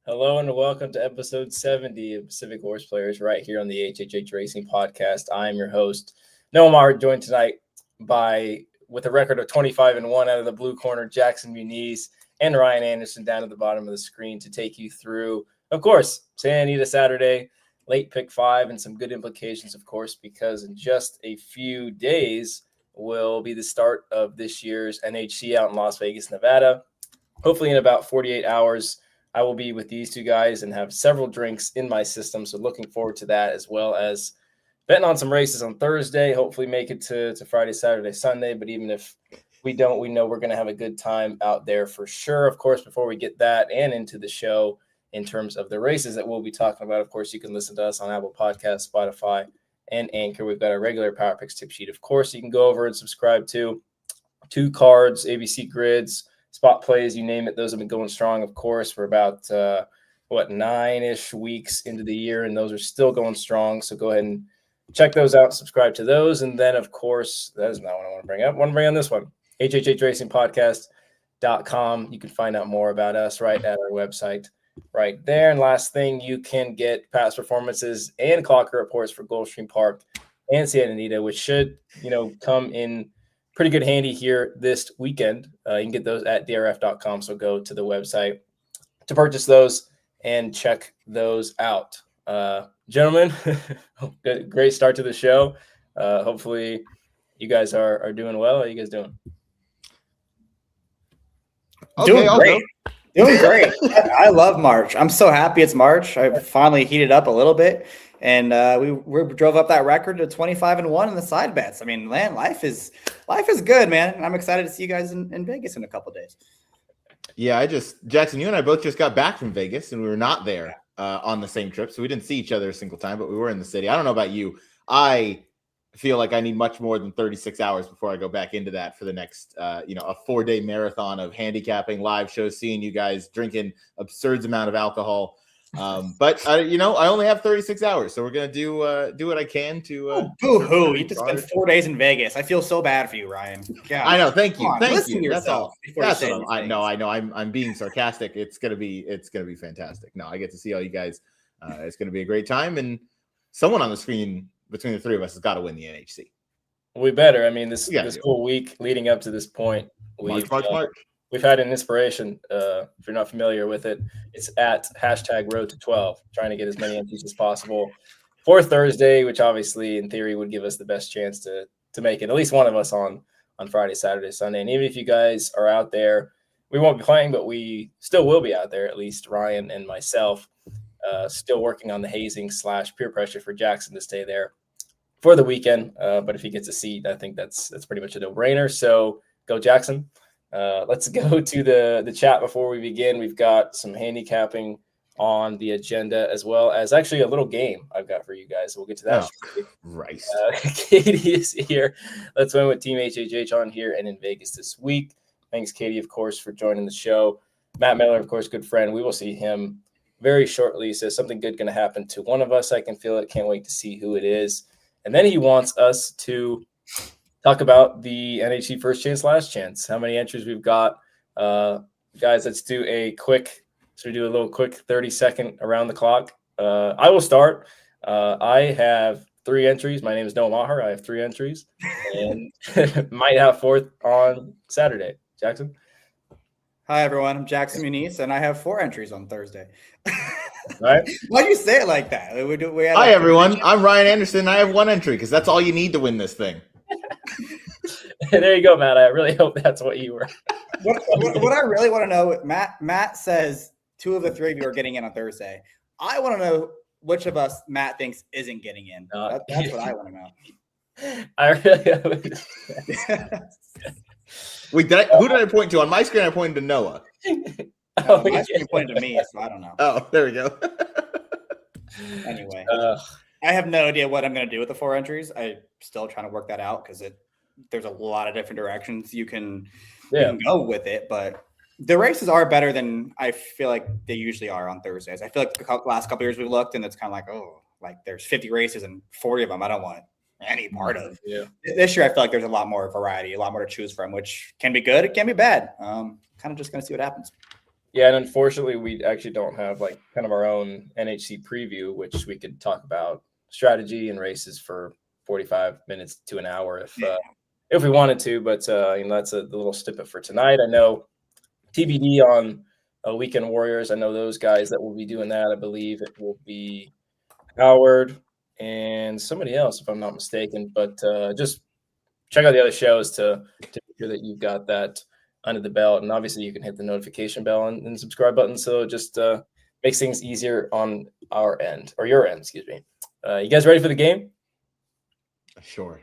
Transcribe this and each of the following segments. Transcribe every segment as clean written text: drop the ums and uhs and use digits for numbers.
Hello and welcome to episode 70 of Pacific Horseplayers right here on the HHH Racing Podcast. I am your host, Noah Meagher, joined tonight with a record of 25-1 out of the blue corner, Jackson Muniz and Ryan Anderson down at the bottom of the screen to take you through, of course, Santa Anita Saturday, late pick 5, and some good implications, of course, because in just a few days will be the start of this year's NHC out in Las Vegas, Nevada. Hopefully in about 48 hours, I will be with these two guys and have several drinks in my system. So looking forward to that, as well as betting on some races on Thursday. Hopefully make it to Friday, Saturday, Sunday. But even if we don't, we know we're going to have a good time out there for sure. Of course, before we get that and into the show in terms of the races that we'll be talking about, of course, you can listen to us on Apple Podcasts, Spotify, and Anchor. We've got our regular Power Picks tip sheet. Of course, you can go over and subscribe to 2 cards, ABC grids, spot plays, you name it. Those have been going strong. Of course, we're about 9-ish weeks into the year, and those are still going strong. So go ahead and check those out, subscribe to those. And then, of course, that is not what I want to bring up. I want to bring on this one, HHH Racing Podcast.com. You can find out more about us right at our website right there. And last thing, you can get past performances and clock reports for Gulfstream Park and Santa Anita, which should, come in pretty good handy here this weekend. You can get those at drf.com. So go to the website to purchase those and check those out. Gentlemen, great start to the show. Hopefully you guys are doing well. How are you guys doing? Doing great. Doing great. I love March. I'm so happy it's March. I finally heated up a little bit. And we drove up that record to 25-1 in the side bets. I mean, man, life is good, man. And I'm excited to see you guys in Vegas in a couple of days. Yeah, Jackson, you and I both just got back from Vegas, and we were not there on the same trip, so we didn't see each other a single time, but we were in the city. I don't know about you. I feel like I need much more than 36 hours before I go back into that for the next, a 4-day marathon of handicapping, live shows, seeing you guys drinking absurd amount of alcohol. But I only have 36 hours, so we're gonna do what I can to. Boo-hoo! You just spent 4 days in Vegas. I feel so bad for you, Ryan. God. I know. Thank you. Thank you. That's all. That's what I know. I'm being sarcastic. It's gonna be fantastic. No, I get to see all you guys. It's gonna be a great time, and someone on the screen between the three of us has got to win the NHC. We better. I mean, this whole week leading up to this point, we've had an inspiration. If you're not familiar with it, it's at #Road to 12, trying to get as many entries as possible for Thursday, which obviously in theory would give us the best chance to make it, at least one of us on Friday, Saturday, Sunday. And even if you guys are out there, we won't be playing, but we still will be out there, at least Ryan and myself, still working on the hazing / peer pressure for Jackson to stay there for the weekend. But if he gets a seat, I think that's pretty much a no-brainer. So go Jackson. Let's go to the chat before we begin. We've got some handicapping on the agenda, as well as actually a little game I've got for you guys. We'll get to that. Right. Katie is here. Let's win with Team HHH on here and in Vegas this week. Thanks, Katie, of course, for joining the show. Matt Miller, of course, good friend. We will see him very shortly. He says something good going to happen to one of us. I can feel it. Can't wait to see who it is. And then he wants us to talk about the NHC first chance, last chance. How many entries we've got. Guys, let's do a little quick 30-second around the clock. I will start. I have 3 entries. My name is Noah Meagher. I have 3 entries and might have 4th on Saturday. Jackson? Hi, everyone. I'm Jackson Muniz, and I have 4 entries on Thursday. Right. Why do you say it like that? Hi, everyone. I'm Ryan Anderson. I have 1 entry because that's all you need to win this thing. There you go, Matt. I really hope that's what you were. What I really want to know, Matt says 2 of the 3 of you are getting in on Thursday. I want to know which of us Matt thinks isn't getting in. That's what I want to know. I really Wait, who did I point to? On my screen, I pointed to Noah. My screen pointed to me, so I don't know. Oh, there we go. Anyway, I have no idea what I'm going to do with the 4 entries. I'm still trying to work that out because there's a lot of different directions you can go with it. But the races are better than I feel like they usually are on Thursdays. I feel like the last couple of years we looked, and it's kind of like, there's 50 races and 40 of them I don't want any part of. Yeah. This year I feel like there's a lot more variety, a lot more to choose from, which can be good, it can be bad. Kind of just going to see what happens. Yeah, and unfortunately, we actually don't have like kind of our own NHC preview, which we could talk about strategy and races for 45 minutes to an hour if we wanted to. But that's the little snippet for tonight. I know TBD on Weekend Warriors. I know those guys that will be doing that. I believe it will be Howard and somebody else, if I'm not mistaken. But just check out the other shows to make sure that you've got that under the belt. And obviously you can hit the notification bell and subscribe button. So it just makes things easier on our end, or your end, excuse me. You guys ready for the game? Sure.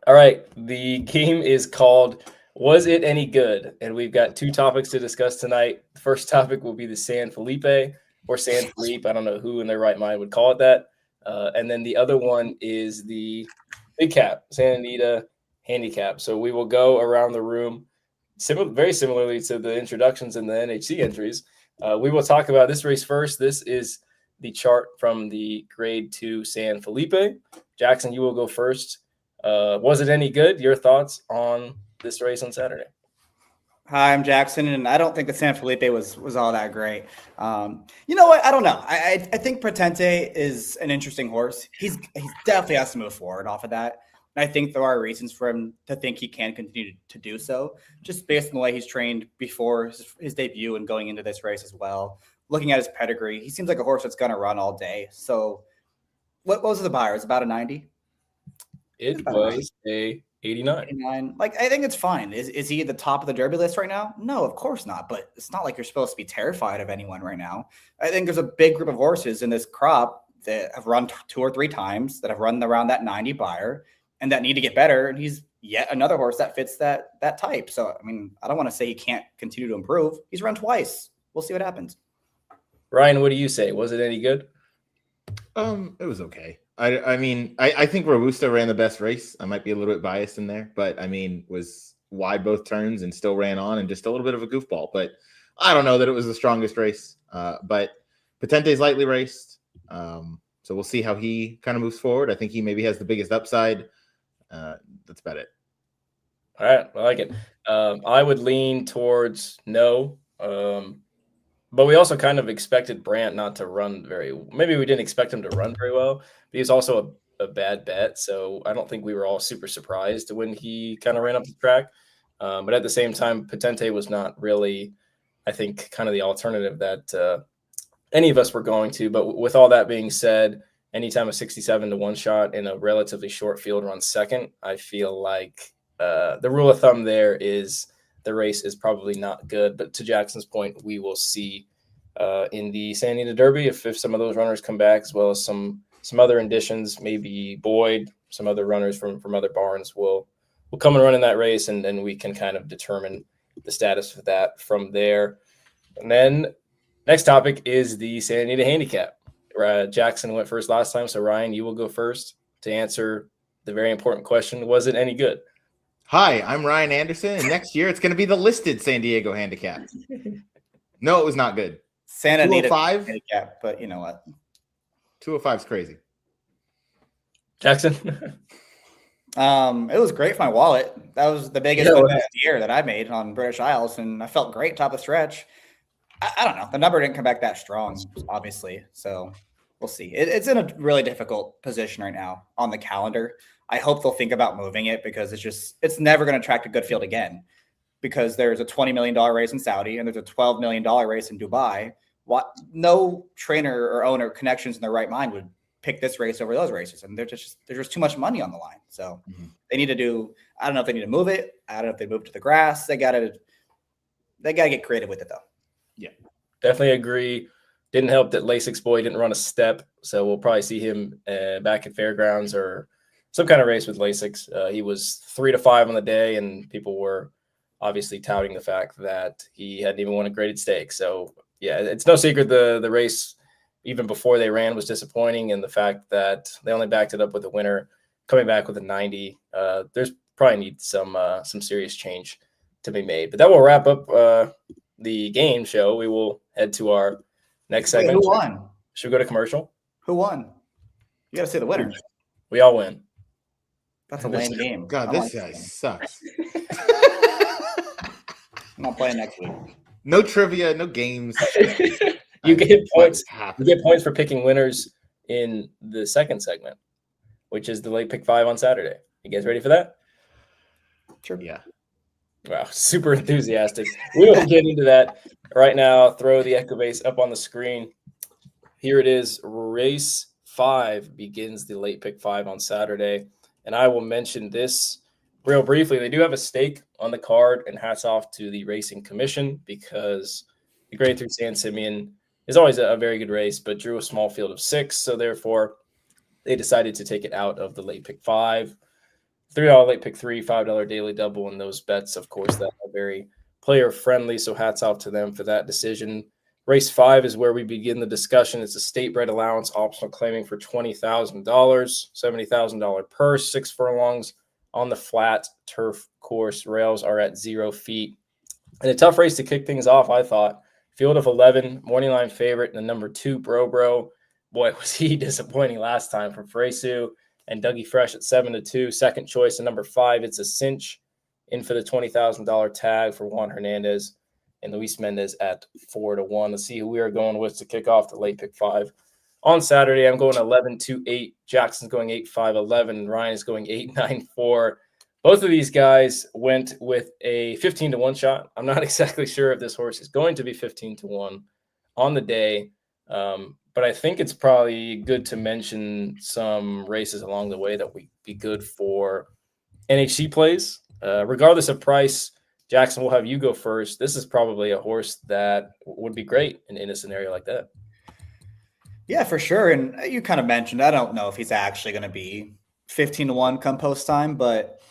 All right. The game is called Was It Any Good? And we've got two topics to discuss tonight. The first topic will be the San Felipe or San Felipe. I don't know who in their right mind would call it that. And then the other one is the Big Cap, Santa Anita Handicap. So we will go around the room very similarly to the introductions and the NHC entries. We will talk about this race first. This is the chart from the Grade 2 San Felipe. Jackson, you will go first. Was it any good? Your thoughts on this race on Saturday? Hi, I'm Jackson, and I don't think the San Felipe was all that great. You know what? I don't know. I think Potente is an interesting horse. He's definitely has to move forward off of that. And I think there are reasons for him to think he can continue to do so, just based on the way he's trained before his debut and going into this race as well. Looking at his pedigree, he seems like a horse that's going to run all day. So what was the buyer? It's about a 90? It was a 89. 89. Like, I think it's fine. Is he at the top of the Derby list right now? No, of course not. But it's not like you're supposed to be terrified of anyone right now. I think there's a big group of horses in this crop that have run 2 or 3 times, that have run around that 90 buyer, and that need to get better. And he's yet another horse that fits that type. So, I mean, I don't want to say he can't continue to improve. He's run twice. We'll see what happens. Ryan, what do you say? Was it any good? It was okay. I mean, I think Robusta ran the best race. I might be a little bit biased in there, but I mean, was wide both turns and still ran on and just a little bit of a goofball. But I don't know that it was the strongest race. But Potente's lightly raced. So we'll see how he kind of moves forward. I think he maybe has the biggest upside. That's about it. All right. I like it. I would lean towards no. But we also kind of expected Brandt not to run maybe we didn't expect him to run very well, but he was also a bad bet. So I don't think we were all super surprised when he kind of ran up the track. But at the same time, Potente was not really, I think, kind of the alternative that any of us were going to. But with all that being said, anytime a 67 to 1 shot in a relatively short field runs second, I feel like the rule of thumb there is the race is probably not good. But to Jackson's point, we will see in the Santa Anita Derby if some of those runners come back, as well as some other additions, maybe Boyd, some other runners from other barns will come and run in that race, and then we can kind of determine the status of that from there. And then next topic is the Santa Anita Handicap. Jackson went first last time, so Ryan, you will go first to answer the very important question: was it any good? Hi, I'm Ryan Anderson, and next year it's going to be the listed San Diego Handicap. No, it was not good. Santa Anita 205? Handicap, but you know what? 205 is crazy. Jackson? It was great for my wallet. That was the biggest event of the year that I made on British Isles, and I felt great top of the stretch. I don't know. The number didn't come back that strong, obviously, so we'll see. It's in a really difficult position right now on the calendar. I hope they'll think about moving it because it's never going to attract a good field again, because there's a $20 million race in Saudi and there's a $12 million race in Dubai. No trainer or owner connections in their right mind would pick this race over those races. And there's just too much money on the line. So they need to I don't know if they need to move it. I don't know if they move to the grass. They got to get creative with it though. Yeah, definitely agree. Didn't help that Lasix Boy didn't run a step. So we'll probably see him back at Fairgrounds or some kind of race with Lasix. He was 3 to 5 on the day, and people were obviously touting the fact that he hadn't even won a graded stake. So yeah, it's no secret the race, even before they ran, was disappointing, and the fact that they only backed it up with a winner coming back with a 90. There's probably need some serious change to be made. But that will wrap up the game show. We will head to our next segment. Who won? Should we go to commercial? Who won? You got to say the winner. We all win. That's a lame game. God, this guy sucks. I'm not playing next week. No trivia, no games. You get points. You get points for picking winners in the second segment, which is the late pick 5 on Saturday. You guys ready for that? Sure. Yeah. Wow, super enthusiastic. We will get into that right now. Throw the Echo Base up on the screen. Here it is. Race 5 begins the late pick 5 on Saturday. And I will mention this real briefly. They do have a stake on the card, and hats off to the Racing Commission because the Grade 3 San Simeon is always a very good race, but drew a small field of 6. So therefore, they decided to take it out of the late pick 5. $3 late pick 3, $5 daily double, and those bets, of course, that are very player friendly. So hats off to them for that decision. Race 5 is where we begin the discussion. It's a state bred allowance, optional claiming for $20,000, $70,000 purse, 6 furlongs on the flat turf course. Rails are at 0 feet. And a tough race to kick things off, I thought. Field of 11, morning line favorite, and the number 2, Bro. Boy, was he disappointing last time from Fresu and Dougie Fresh at 7-2. Second choice, and number 5, It's a Cinch, in for the $20,000 tag for Juan Hernandez. And Luis Mendez at 4-1. Let's see who we are going with to kick off the late pick 5. On Saturday, I'm going 11-2-8. Jackson's going 8-5-11. Ryan is going 8-9-4. Both of these guys went with a 15-1 shot. I'm not exactly sure if this horse is going to be 15-1 on the day. But I think it's probably good to mention some races along the way that would be good for NHC plays. Regardless of price, Jackson, we'll have you go first. This is probably a horse that would be great in a scenario like that. Yeah, for sure. And you kind of mentioned, I don't know if he's actually going to be 15-1 come post time, but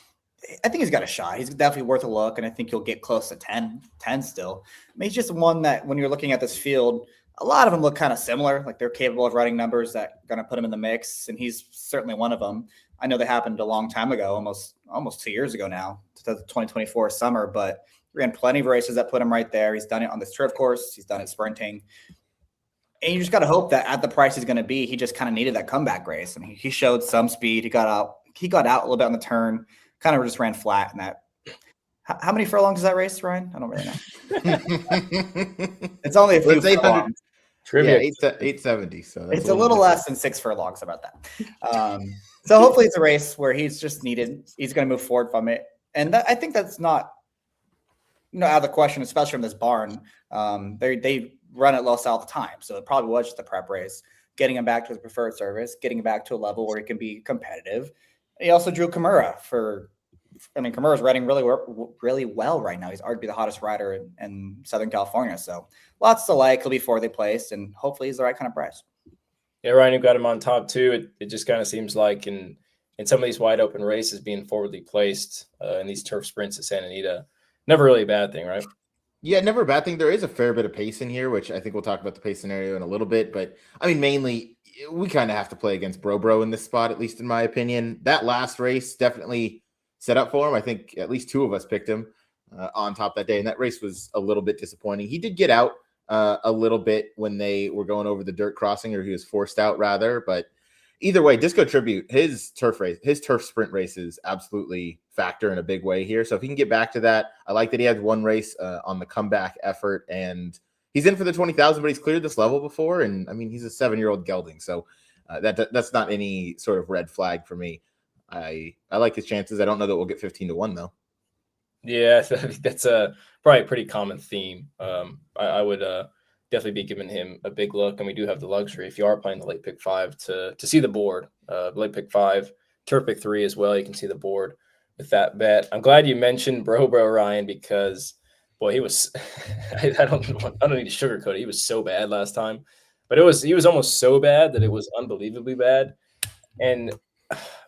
I think he's got a shot. He's definitely worth a look, and I think he'll get close to 10 still. I mean, he's just one that when you're looking at this field, a lot of them look kind of similar, like they're capable of running numbers that are going to put him in the mix, and he's certainly one of them. I know that happened a long time ago, almost 2 years ago now, to the 2024 summer, but he ran plenty of races that put him right there. He's done it on this turf course. He's done it sprinting. And you just got to hope that at the price he's going to be, he just kind of needed that comeback race. I mean, he showed some speed. He got out a little bit on the turn, kind of just ran flat in that. How many furlongs is that race, Ryan? I don't really know. It's only a few furlongs. Trivia, 870. So it's a little less than 6 furlongs about that. So hopefully it's a race where he's just needed. He's going to move forward from it. And I think that's not out of the question, especially from this barn. They run at Los all the time. So it probably was just a prep race, getting him back to his preferred service, getting him back to a level where he can be competitive. He also drew Kimura Kimura's riding really well right now. He's arguably the hottest rider in Southern California. So lots to like. He'll be 4th placed, and hopefully he's the right kind of price. Yeah, Ryan, you got him on top too. It just kind of seems like in some of these wide open races, being forwardly placed in these turf sprints at Santa Anita, never really a bad thing, right? Yeah, never a bad thing. There is a fair bit of pace in here, which I think we'll talk about the pace scenario in a little bit. But I mean, mainly we kind of have to play against Bro in this spot, at least in my opinion. That last race definitely set up for him. I think at least 2 of us picked him on top that day, and that race was a little bit disappointing. He did get out a little bit when they were going over the dirt crossing, or he was forced out rather. But either way, Disco Tribute, his turf sprint races absolutely factor in a big way here. So if he can get back to that, I like that he had one race on the comeback effort, and he's in for the 20,000, but he's cleared this level before. And I mean, he's a 7-year-old gelding. So that's not any sort of red flag for me. I like his chances. I don't know that we'll get 15-1 though. Yeah, I think that's probably a pretty common theme. I would definitely be giving him a big look, and we do have the luxury, if you are playing the late pick 5, to see the board. Late pick 5, turf pick 3 as well. You can see the board with that bet. I'm glad you mentioned Bro Ryan, because boy, he was I don't need to sugarcoat it. He was so bad last time, but he was almost so bad that it was unbelievably bad. And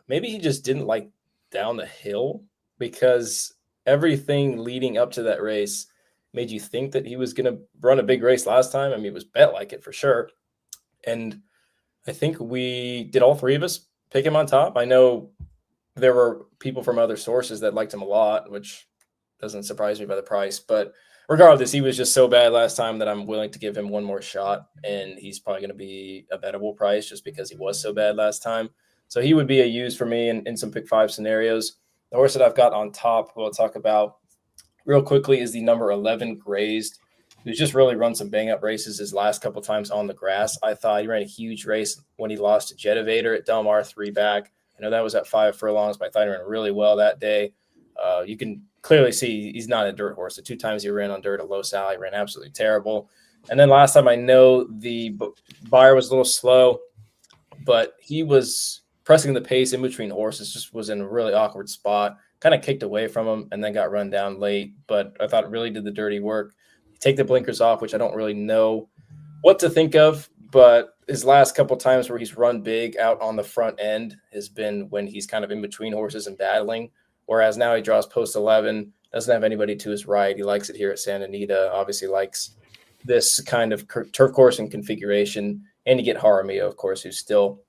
maybe he just didn't like down the hill, because everything leading up to that race made you think that he was going to run a big race last time. I mean, it was bet like it for sure. And I think all 3 of us pick him on top. I know there were people from other sources that liked him a lot, which doesn't surprise me by the price. But regardless, he was just so bad last time that I'm willing to give him one more shot. And he's probably going to be a bettable price just because he was so bad last time. So he would be a use for me in some pick 5 scenarios. The horse that I've got on top, we'll talk about real quickly, is the number 11 Grazed. who's just really run some bang-up races his last couple times on the grass. I thought he ran a huge race when he lost to Jetivator at Del Mar 3-back. I know that was at 5 furlongs, but I thought he ran really well that day. You can clearly see he's not a dirt horse. The 2 times he ran on dirt at Los Al, he ran absolutely terrible. And then last time, I know the buyer was a little slow, but he was pressing the pace in between horses, just was in a really awkward spot, kind of kicked away from him and then got run down late. But I thought it really did the dirty work. Take the blinkers off, which I don't really know what to think of, but his last couple times where he's run big out on the front end has been when he's kind of in between horses and battling, whereas now he draws post 11, doesn't have anybody to his right. He likes it here at Santa Anita, obviously likes this kind of turf course and configuration, and you get Jaramillo, of course, who's still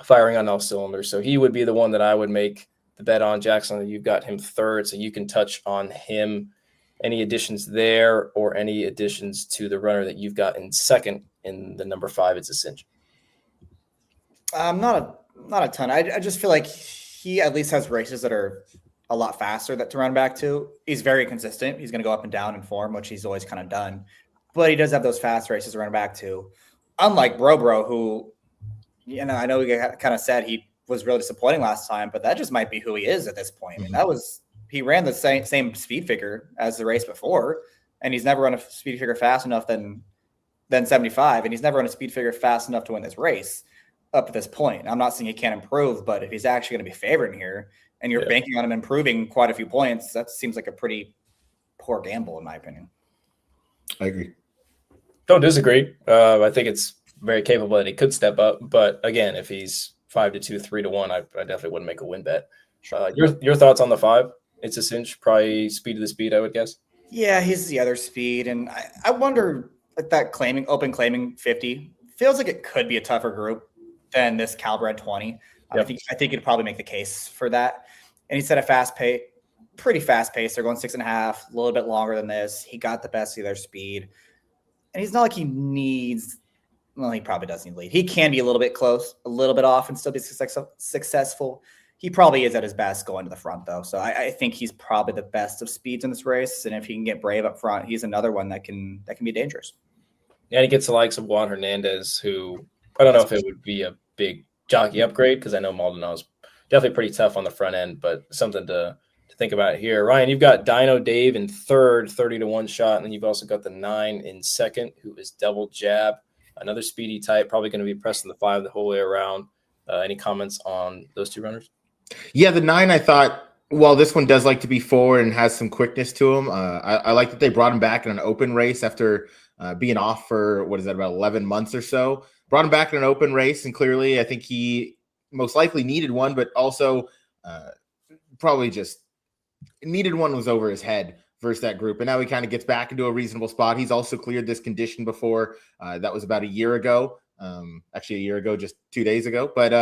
firing on all cylinders. So he would be the one that I would make the bet on. Jackson, you've got him third, so you can touch on him. Any additions there or any additions to the runner that you've got in second in the number 5? It's a cinch. Not a ton. I just feel like he at least has races that are a lot faster to run back to. He's very consistent. He's going to go up and down in form, which he's always kind of done. But he does have those fast races to run back to. Unlike Bro, who, I know we kind of said he was really disappointing last time, but that just might be who he is at this point. And he ran the same speed figure as the race before, and he's never run a speed figure fast enough than 75, and he's never run a speed figure fast enough to win this race up to this point. I'm not saying he can't improve, but if he's actually going to be favored in here and you're banking on him improving quite a few points, that seems like a pretty poor gamble in my opinion. I agree. Don't disagree. I think it's very capable that he could step up, but again, if he's 5-2, 3-1, I definitely wouldn't make a win bet. Your thoughts on the 5? It's a cinch, probably speed of the speed, I would guess. Yeah, he's the other speed. And I wonder, like that open claiming 50 feels like it could be a tougher group than this Calbred 20. Yep. I think you'd probably make the case for that. And he set a fast pace, pretty fast pace. They're going 6.5, a little bit longer than this. He got the best of their speed. And he's not like he needs, well, he probably does need lead. He can be a little bit close, a little bit off and still be successful. He probably is at his best going to the front, though. So I think he's probably the best of speeds in this race. And if he can get brave up front, he's another one that can be dangerous. Yeah, and he gets the likes of Juan Hernandez, who I don't know if it would be a big jockey upgrade because I know Maldonado's definitely pretty tough on the front end, but something to think about here. Ryan, you've got Dino Dave in third, 30-1 shot, and then you've also got the 9 in second, who is double jab, another speedy type, probably going to be pressing the 5 the whole way around. Any comments on those 2 runners? Yeah, the 9, I thought, well, this one does like to be forward and has some quickness to him. I like that they brought him back in an open race after being off for, about 11 months or so. Brought him back in an open race, and clearly I think he most likely needed one, but also probably just needed one was over his head versus that group. And now he kind of gets back into a reasonable spot. He's also cleared this condition before. That was about a year ago. Actually, a year ago, just 2 days ago. But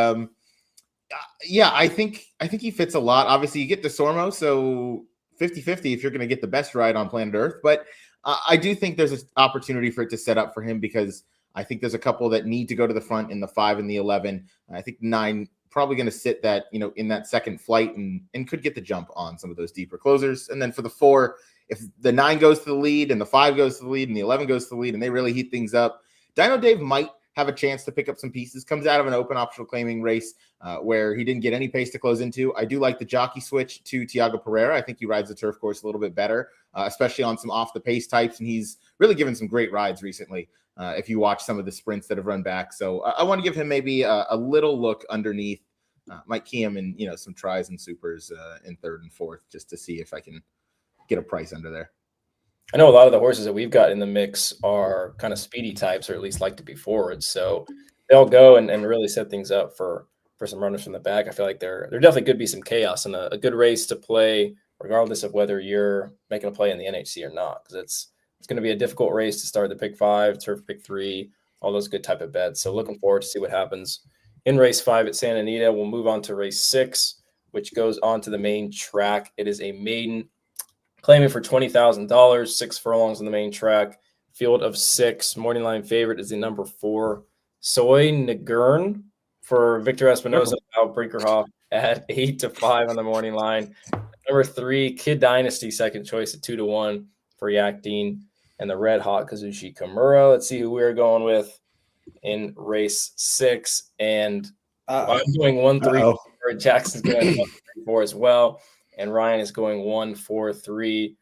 yeah, I think he fits a lot. Obviously, you get DeSormo, so 50-50 if you're going to get the best ride on planet Earth. But I do think there's an opportunity for it to set up for him because I think there's a couple that need to go to the front in the 5 and the 11. I think 9 probably going to sit that, in that second flight and could get the jump on some of those deeper closers. And then for the 4, if the 9 goes to the lead and the 5 goes to the lead and the 11 goes to the lead and they really heat things up, Dino Dave might have a chance to pick up some pieces. Comes out of an open optional claiming race where he didn't get any pace to close into. I do like the jockey switch to Tiago Pereira. I think he rides the turf course a little bit better, especially on some off the pace types. And he's really given some great rides recently. If you watch some of the sprints that have run back. So I want to give him maybe a little look underneath. Might key him in, some tries and supers in 3rd and 4th just to see if I can get a price under there. I know a lot of the horses that we've got in the mix are kind of speedy types, or at least like to be forwards. So they'll go and really set things up for some runners from the back. I feel like there definitely could be some chaos and a good race to play, regardless of whether you're making a play in the NHC or not, because it's going to be a difficult race to start the pick 5, turf pick 3, all those good type of bets. So looking forward to see what happens in race 5 at Santa Anita. We'll move on to race 6, which goes on to the main track. It is a maiden claiming for $20,000, 6 furlongs on the main track, field of 6. Morning line favorite is the number 4, Soy Nagurn for Victor Espinosa, Al Brinkerhoff at 8-5 on the morning line. Number 3, Kid Dynasty, second choice at 2-1 for Yak Dean. and the red hot Kazushi Kimura. Let's see who we're going with in race 6. And I'm going 1-3. Jackson's going 1-3-4 as well. And Ryan is going 1-4-3.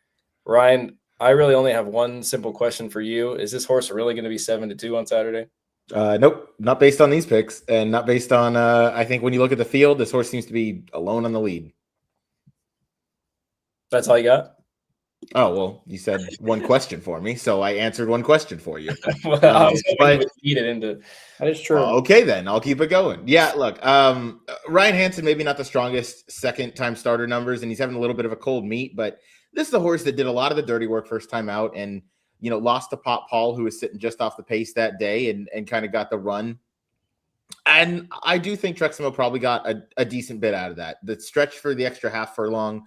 Ryan, I really only have one simple question for you. Is this horse really going to be 7-2 on Saturday? Nope, not based on these picks, and not based on. I think when you look at the field, this horse seems to be alone on the lead. That's all you got? Oh, well, you said one question for me, so I answered one question for you. Well, I was hoping you would feed it into. That is true. Okay, then I'll keep it going. Yeah, look, Ryan Hansen, maybe not the strongest second-time starter numbers, and he's having a little bit of a cold meet, but this is a horse that did a lot of the dirty work first time out, and lost to Pop Paul, who was sitting just off the pace that day, and kind of got the run. And I do think Treximo probably got a decent bit out of that. The stretch for the extra half furlong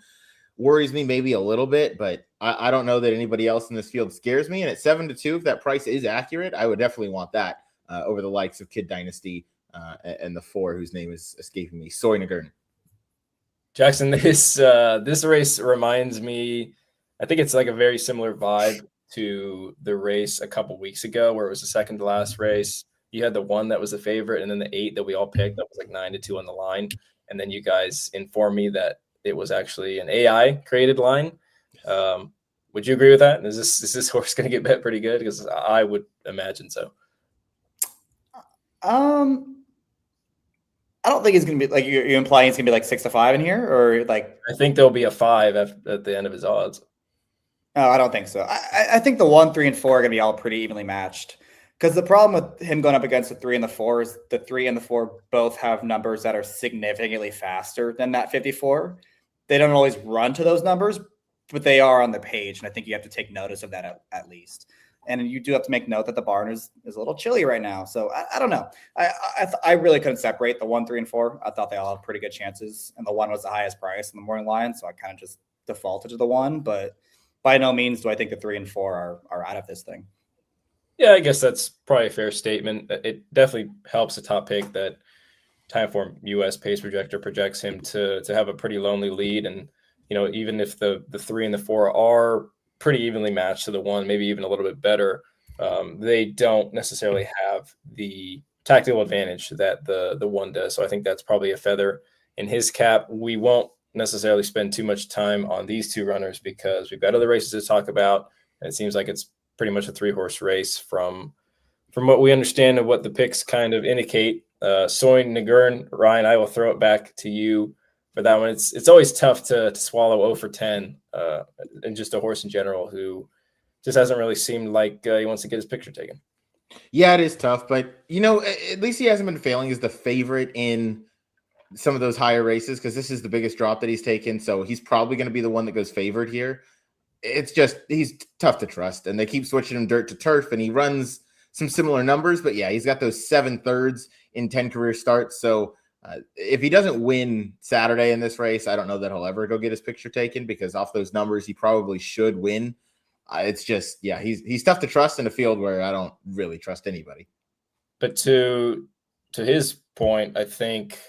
worries me maybe a little bit, but I don't know that anybody else in this field scares me. And at 7-2, if that price is accurate, I would definitely want that over the likes of Kid Dynasty and the 4, whose name is escaping me, Soy Nagurn. Jackson, this race reminds me, I think it's like a very similar vibe to the race a couple weeks ago where it was the second to last race. You had the 1 that was the favorite, and then the 8 that we all picked that was like 9-2 on the line. And then you guys informed me that it was actually an AI created line. Would you agree with that? Is this horse going to get bet pretty good? Because I would imagine so. I don't think it's going to be like you're implying it's going to be like 6-5 in here, or like. I think there'll be a 5 at the end of his odds. No, I don't think so. I think the 1, 3, and 4 are going to be all pretty evenly matched. Because the problem with him going up against the 3 and the 4 is the 3 and the 4 both have numbers that are significantly faster than that 54. They don't always run to those numbers, but they are on the page. And I think you have to take notice of that at least. And you do have to make note that the barn is a little chilly right now. So I don't know. I really couldn't separate the 1, 3, and 4. I thought they all had pretty good chances. And the 1 was the highest price in the morning line. So I kind of just defaulted to the 1. But by no means do I think the 3 and 4 are out of this thing. Yeah, I guess that's probably a fair statement. It definitely helps the top pick that Timeform US Pace Projector projects him to have a pretty lonely lead. And, even if the 3 and the 4 are pretty evenly matched to the 1, maybe even a little bit better, they don't necessarily have the tactical advantage that the 1 does. So I think that's probably a feather in his cap. We won't necessarily spend too much time on these 2 runners because we've got other races to talk about. And it seems like it's pretty much a 3-horse race from what we understand of what the picks kind of indicate. Soy Nagurn, Ryan, I will throw it back to you for that one. It's always tough to swallow 0 for 10 and just a horse in general who just hasn't really seemed like he wants to get his picture taken. Yeah, it is tough, but at least he hasn't been failing as the favorite in some of those higher races because this is the biggest drop that he's taken. So he's probably going to be the one that goes favored here. It's just he's tough to trust, and they keep switching him dirt to turf, and he runs some similar numbers. But yeah, he's got those 7/3 in 10 career starts. So if he doesn't win Saturday in this race, I don't know that he'll ever go get his picture taken because off those numbers, he probably should win. It's just, yeah, he's tough to trust in a field where I don't really trust anybody. But to his point, I think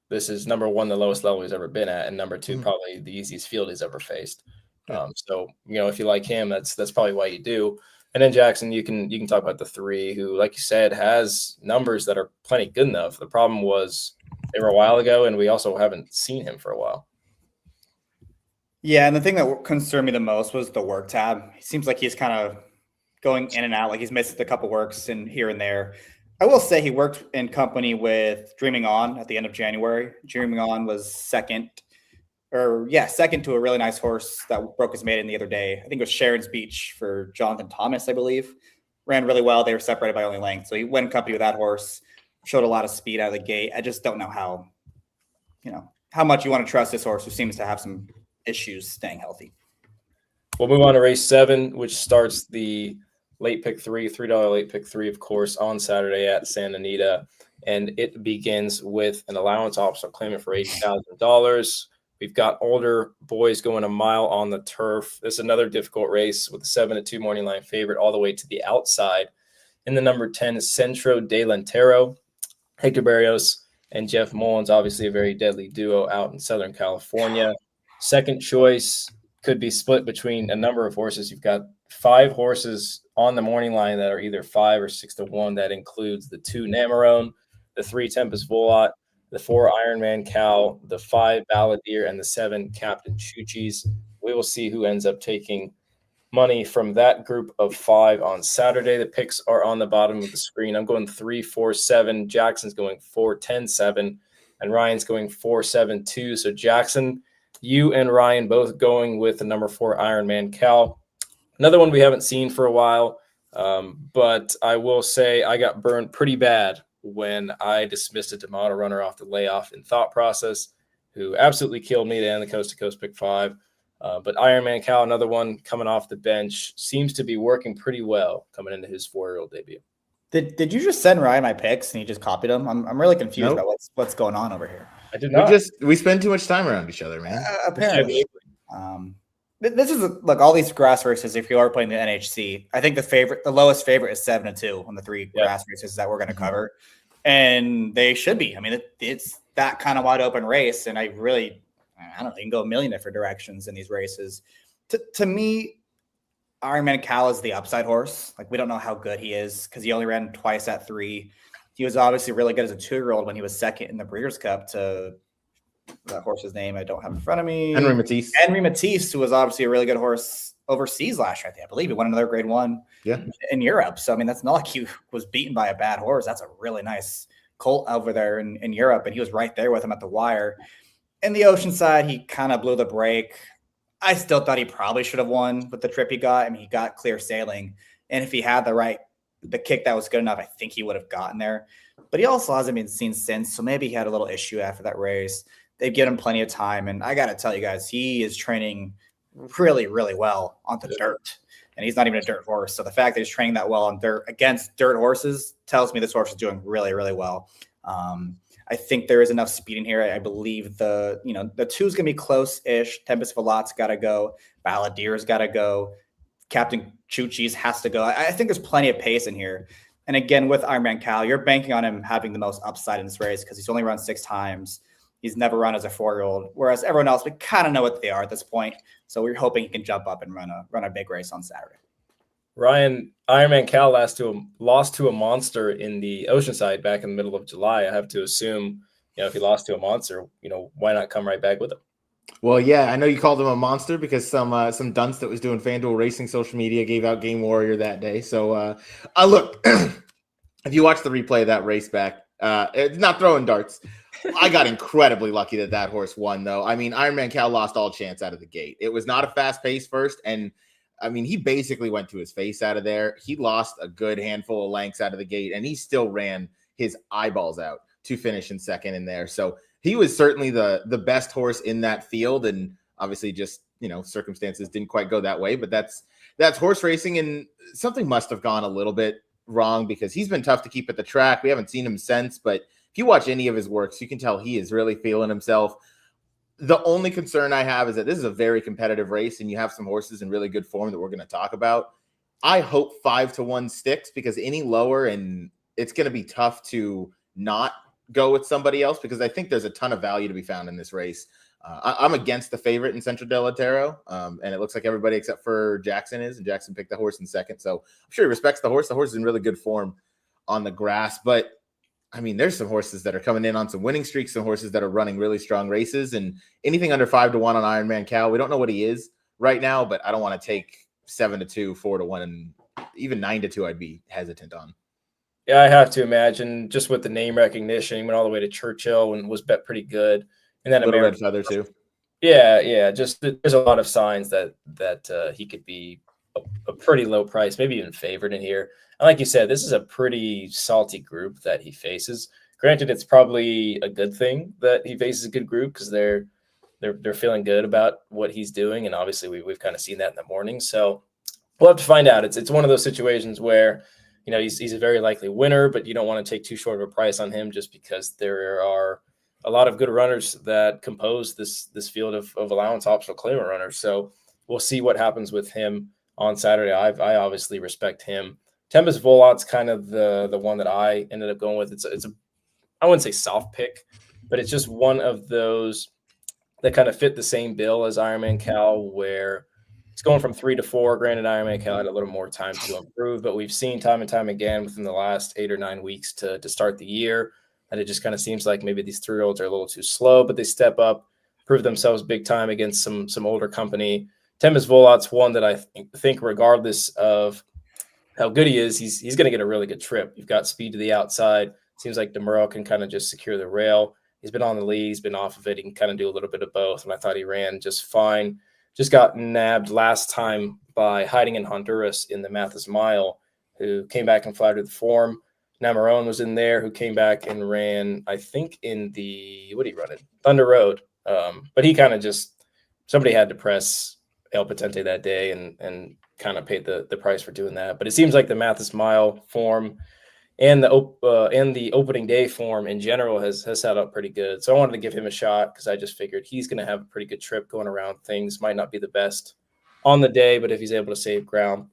this is number 1, the lowest level he's ever been at, and number 2, probably the easiest field he's ever faced. So if you like him, that's probably why you do. And then Jackson, you can talk about the 3, who, like you said, has numbers that are plenty good enough. The problem was they were a while ago, and we also haven't seen him for a while. Yeah, and the thing that concerned me the most was the work tab. It seems like he's kind of going in and out, like he's missed a couple works in here and there. I will say he worked in company with Dreaming On at the end of January. Dreaming On was second to a really nice horse that broke his maiden the other day. I think it was Sharon's Beach for Jonathan Thomas, I believe. Ran really well. They were separated by only length. So he went in company with that horse, showed a lot of speed out of the gate. I just don't know how much you want to trust this horse who seems to have some issues staying healthy. We'll move on to race 7, which starts the late pick $3 late pick 3, of course, on Saturday at Santa Anita. And it begins with an allowance officer claiming for $80,000. We've got older boys going a mile on the turf. This is another difficult race with a 7-2 morning line favorite all the way to the outside. In the number 10 is Centro de Lantero, Hector Barrios, and Jeff Mullins, obviously a very deadly duo out in Southern California. Second choice could be split between a number of horses. You've got 5 horses on the morning line that are either 5 or 6 to 1. That includes the 2 Namarone, the 3 Tempest Volot, the 4 Ironman Cal, the 5 Balladeer, and the 7 Captain Chuchis. We will see who ends up taking money from that group of 5 on Saturday. The picks are on the bottom of the screen. I'm going 3, 4, 7. Jackson's going 4, 10, 7. And Ryan's going 4, 7, 2. So Jackson, you and Ryan both going with the number 4 Ironman Cal. Another one we haven't seen for a while, but I will say I got burned pretty bad when I dismissed a D'Amato runner off the layoff in thought process, who absolutely killed me to end the Coast to Coast pick 5. But Ironman Cal, another one coming off the bench, seems to be working pretty well coming into his 4-year-old debut. Did you just send Ryan my picks and he just copied them? I'm really confused about what's going on over here. I did not. We spend too much time around each other, man. Apparently. This is look, all these grass races, if you are playing the NHC, I think the lowest favorite is 7-2 on the 3 grass races that we're going to cover. And they should be. I mean, it's that kind of wide open race. And I don't know, you can go a million different directions in these races. To me, Ironman Cal is the upside horse. Like, we don't know how good he is because he only ran twice at 3. He was obviously really good as a 2-year-old when he was second in the Breeders' Cup to that horse's name I don't have in front of me. Henry Matisse, who was obviously a really good horse overseas last year. I believe he won another grade 1 in Europe. So, I mean, that's not like he was beaten by a bad horse. That's a really nice colt over there in Europe, and he was right there with him at the wire. In the Oceanside, he kind of blew the break. I still thought he probably should have won with the trip he got. I mean, he got clear sailing, and if he had the kick that was good enough, I think he would have gotten there. But he also hasn't been seen since, so maybe he had a little issue after that race. They've given him plenty of time, and I got to tell you guys, he is training really, really well on the dirt, and he's not even a dirt horse. So the fact that he's training that well on dirt against dirt horses tells me this horse is doing really, really well. I think there is enough speed in here. I believe the 2 is going to be close-ish. Tempest Volot's got to go. Balladeer's got to go. Captain Chuchis has to go. I think there's plenty of pace in here. And again, with Ironman Cal, you're banking on him having the most upside in this race because he's only run 6 times. He's never run as a 4-year-old, whereas everyone else, we kind of know what they are at this point. So we're hoping he can jump up and run a big race on Saturday. Ryan, Ironman Cal lost to a monster in the Oceanside back in the middle of July. I have to assume, if he lost to a monster, why not come right back with him? Well, yeah, I know you called him a monster because some dunce that was doing FanDuel Racing social media gave out Game Warrior that day. So, look, if you watch the replay of that race back, it's not throwing darts. I got incredibly lucky that horse won, though. I mean, Ironman Cal lost all chance out of the gate. It was not a fast pace first, and I mean, he basically went to his face out of there. He lost a good handful of lengths out of the gate, and he still ran his eyeballs out to finish in second in there. So he was certainly the best horse in that field, and obviously just, circumstances didn't quite go that way, but that's horse racing, and something must have gone a little bit wrong because he's been tough to keep at the track. We haven't seen him since, but if you watch any of his works, you can tell he is really feeling himself. The only concern I have is that this is a very competitive race, and you have some horses in really good form that we're going to talk about. I hope 5-1 sticks because any lower, and it's going to be tough to not go with somebody else because I think there's a ton of value to be found in this race. I'm against the favorite in Centro del Otero, and it looks like everybody except for Jackson is, and Jackson picked the horse in second. So I'm sure he respects the horse. The horse is in really good form on the grass, but I mean, there's some horses that are coming in on some winning streaks, some horses that are running really strong races, and anything under 5-1 on Ironman Cal, we don't know what he is right now, but I don't want to take 7-2, 4-1, and even 9-2 I'd be hesitant on. Yeah, I have to imagine just with the name recognition, he went all the way to Churchill and was bet pretty good. And then Little Red Feather too. Yeah. Just there's a lot of signs that he could be a pretty low price, maybe even favored in here. And like you said, this is a pretty salty group that he faces. Granted, it's probably a good thing that he faces a good group because they're feeling good about what he's doing, and obviously we've kind of seen that in the morning. So we'll have to find out. It's one of those situations where he's a very likely winner, but you don't want to take too short of a price on him just because there are a lot of good runners that compose this field of allowance optional claimant runners. So we'll see what happens with him on Saturday. I obviously respect him. Tempest Volot's kind of the one that I ended up going with. It's a I wouldn't say soft pick, but it's just one of those that kind of fit the same bill as Ironman Cal, where It's going from 3 to 4. Granted, Ironman Cal had a little more time to improve, but we've seen time and time again within the last 8 or 9 weeks to start the year that it just kind of seems like maybe these 3-year-olds are a little too slow, but they step up, prove themselves big time against some older company. Temis Volot's one that I think regardless of how good he is, he's going to get a really good trip. You've got speed to the outside. Seems like DeMuro can kind of just secure the rail. He's been on the lead. He's been off of it. He can kind of do a little bit of both, and I thought he ran just fine. Just got nabbed last time by Hiding in Honduras in the Mathis Mile, who came back and flattered the form. Namarone was in there, who came back and ran, I think, in the – what did he run in? Thunder Road. But he kind of just – somebody had to press El Potente that day and kind of paid the price for doing that. But it seems like the Mathis Mile form and the opening day form in general has set up pretty good. So I wanted to give him a shot because I just figured he's going to have a pretty good trip going around. Things might not be the best on the day, but if he's able to save ground,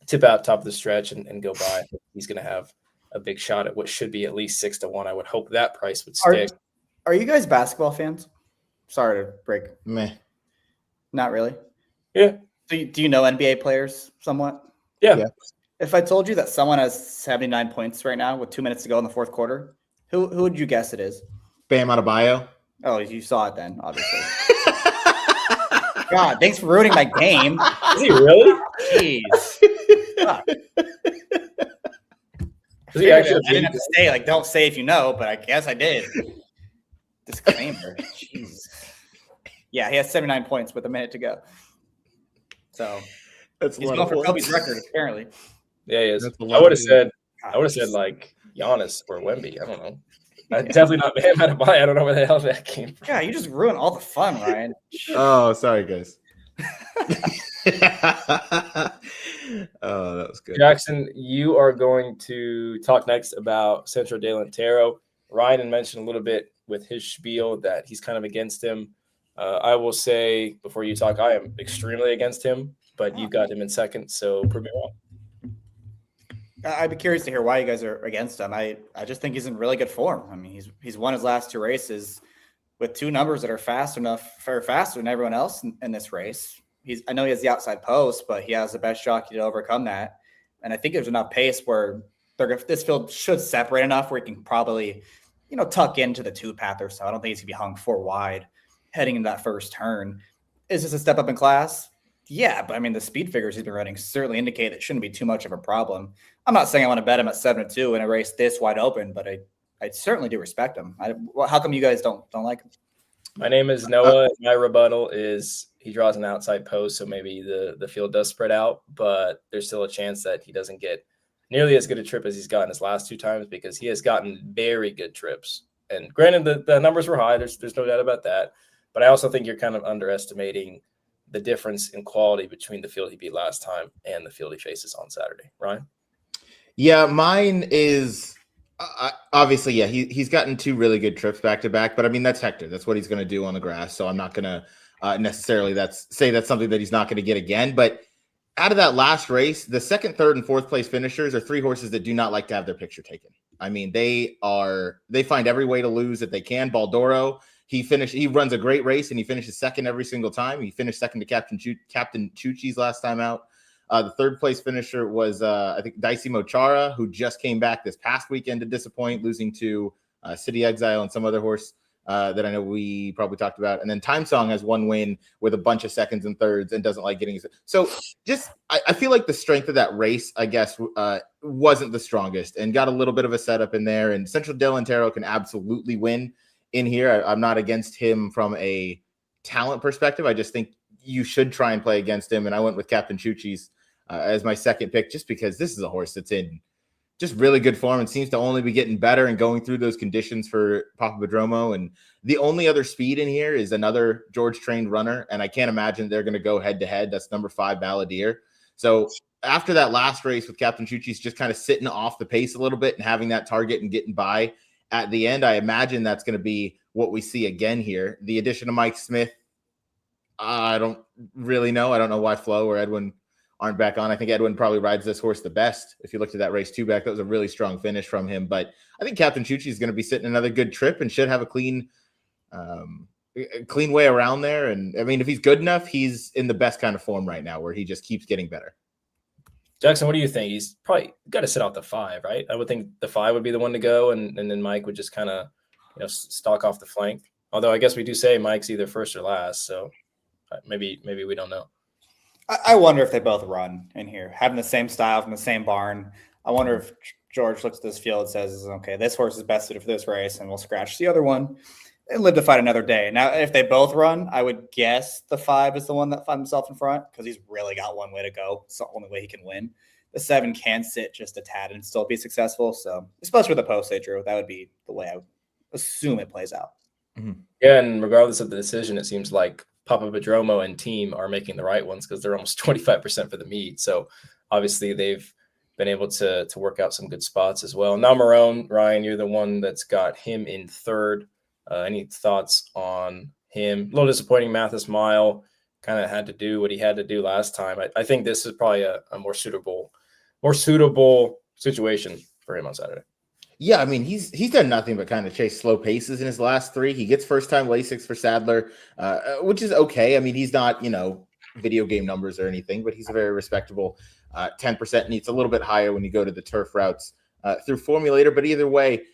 tip out top of the stretch and go by, he's going to have a big shot at what should be at least 6 to 1. I would hope that price would stick. Are you guys basketball fans? Sorry to break. Meh. Not really. Yeah. Do you know NBA players somewhat? Yeah. If I told you that someone has 79 points right now with 2 minutes to go in the fourth quarter, who would you guess it is? Bam Adebayo. Oh, you saw it then, obviously. God, thanks for ruining my game. Is he really? Jeez. Fuck. Is he actually I didn't have to say, like, don't say if you know, but I guess I did. Disclaimer. Jeez. Yeah, he has 79 points with a minute to go. So That's he's going for Kobe's record, apparently. Yeah, he is. I would have said like Giannis or Wemby. I don't know. Definitely not Bam Adebayo. I don't know where the hell that came from. Yeah, you just ruined all the fun, Ryan. Oh, sorry, guys. Oh, that was good. Jackson, you are going to talk next about Centro Delantero. Ryan had mentioned a little bit with his spiel that he's kind of against him. I will say before you talk, I am extremely against him, but you got him in second, so prove me wrong. I'd be curious to hear why you guys are against him. I just think he's in really good form. I mean, he's won his last 2 races with 2 numbers that are faster than everyone else in this race. I know he has the outside post, but he has the best jockey to overcome that. And I think there's enough pace where this field should separate enough where he can probably, tuck into the 2 path or so. I don't think he's going to be hung 4 wide heading into that first turn. Is this a step up in class? Yeah, but I mean, the speed figures he's been running certainly indicate it shouldn't be too much of a problem. I'm not saying I want to bet him at 7-2 in a race this wide open, but I certainly do respect him. How come you guys don't like him? My name is Noah. My rebuttal is he draws an outside post, so maybe the field does spread out, but there's still a chance that he doesn't get nearly as good a trip as he's gotten his last 2 times because he has gotten very good trips. And granted, the numbers were high. There's no doubt about that. But I also think you're kind of underestimating the difference in quality between the field he beat last time and the field he faces on Saturday. Ryan? Yeah, mine is obviously, yeah, he's gotten 2 really good trips back to back, but I mean, that's Hector. That's what he's going to do on the grass. So I'm not going to necessarily say that's something that he's not going to get again. But out of that last race, the 2nd, 3rd, and 4th place finishers are 3 horses that do not like to have their picture taken. I mean, they find every way to lose that they can. Baldoro, he runs a great race and he finishes 2nd every single time. He finished 2nd to Captain Chuchi's last time out. The 3rd place finisher was, I think, Dicey Mochara, who just came back this past weekend to disappoint, losing to City Exile and some other horse that I know we probably talked about. And then Time Song has 1 win with a bunch of 2nds and 3rds and doesn't like getting. So just I feel like the strength of that race, I guess, wasn't the strongest and got a little bit of a setup in there. And Central Delantero can absolutely win in here. I'm not against him from a talent perspective. I just think you should try and play against him. And I went with Captain Chuchi's as my 2nd pick, just because this is a horse that's in just really good form and seems to only be getting better and going through those conditions for Papa Padromo. And the only other speed in here is another George trained runner. And I can't imagine they're going to go head to head. That's number 5 Balladeer. So after that last race with Captain Chuchi's just kind of sitting off the pace a little bit and having that target and getting by at the end, I imagine that's going to be what we see again here. The addition of Mike Smith, I don't really know. I don't know why Flo or Edwin aren't back on. I think Edwin probably rides this horse the best. If you looked at that race 2 back, that was a really strong finish from him. But I think Captain Chuchi is going to be sitting another good trip and should have a clean clean way around there. And I mean, if he's good enough, he's in the best kind of form right now, where he just keeps getting better. Jackson, what do you think? He's probably got to sit out the 5, right? I would think the 5 would be the one to go, and then Mike would just kind of, stalk off the flank. Although I guess we do say Mike's either first or last, so maybe we don't know. I wonder if they both run in here, having the same style from the same barn. I wonder if George looks at this field and says, okay, this horse is best suited for this race, and we'll scratch the other one and live to fight another day. Now, if they both run, I would guess the 5 is the one that finds himself in front, because he's really got one way to go. It's the only way he can win. The 7 can sit just a tad and still be successful. So, especially with the post they drew, that would be the way I would assume it plays out. Mm-hmm. Yeah, and regardless of the decision, it seems like Papa Padromo and team are making the right ones, because they're almost 25% for the meet. So obviously they've been able to work out some good spots as well. Now, Marone, Ryan, you're the one that's got him in third. Any thoughts on him? A little disappointing. Mathis Mile kind of had to do what he had to do last time. I think this is probably a more suitable situation for him on Saturday. Yeah, I mean, he's done nothing but kind of chase slow paces in his last 3. He gets first-time Lasix for Sadler, which is okay. I mean, he's not, video game numbers or anything, but he's a very respectable 10%, and it's a little bit higher when you go to the turf routes through Formulator. But either way,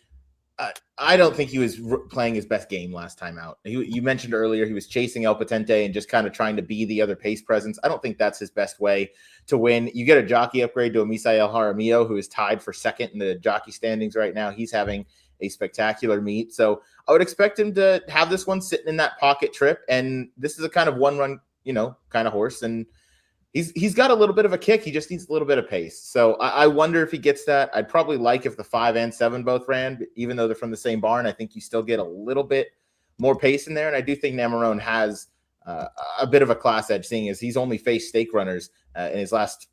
I don't think he was playing his best game last time out. You mentioned earlier he was chasing El Patente and just kind of trying to be the other pace presence. I don't think that's his best way to win. You get a jockey upgrade to a Misael Jaramillo, who is tied for second in the jockey standings right now. He's having a spectacular meet. So I would expect him to have this one sitting in that pocket trip. And this is a kind of one-run, kind of horse. And he's got a little bit of a kick. He just needs a little bit of pace. So I wonder if he gets that. I'd probably like if the 5 and 7 both ran, but even though they're from the same barn, I think you still get a little bit more pace in there. And I do think Namarone has a bit of a class edge, seeing as he's only faced stake runners in his last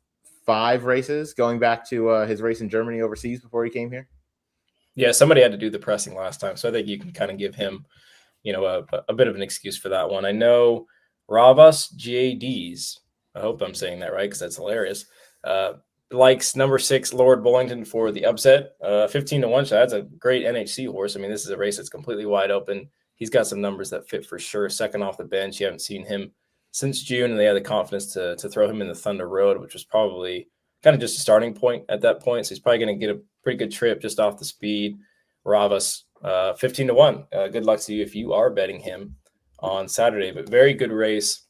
5 races, going back to his race in Germany overseas before he came here. Yeah, somebody had to do the pressing last time, so I think you can kind of give him, a bit of an excuse for that one. I know Ravas JDs, I hope I'm saying that right, because that's hilarious, likes number 6 Lord Bullington for the upset, 15-1. So that's a great NHC horse. I mean, this is a race that's completely wide open. He's got some numbers that fit for sure. Second off the bench. You haven't seen him since June, and they had the confidence to throw him in the Thunder Road, which was probably kind of just a starting point at that point. So he's probably going to get a pretty good trip just off the speed. Ravas, 15-1. Good luck to you if you are betting him on Saturday, but very good race.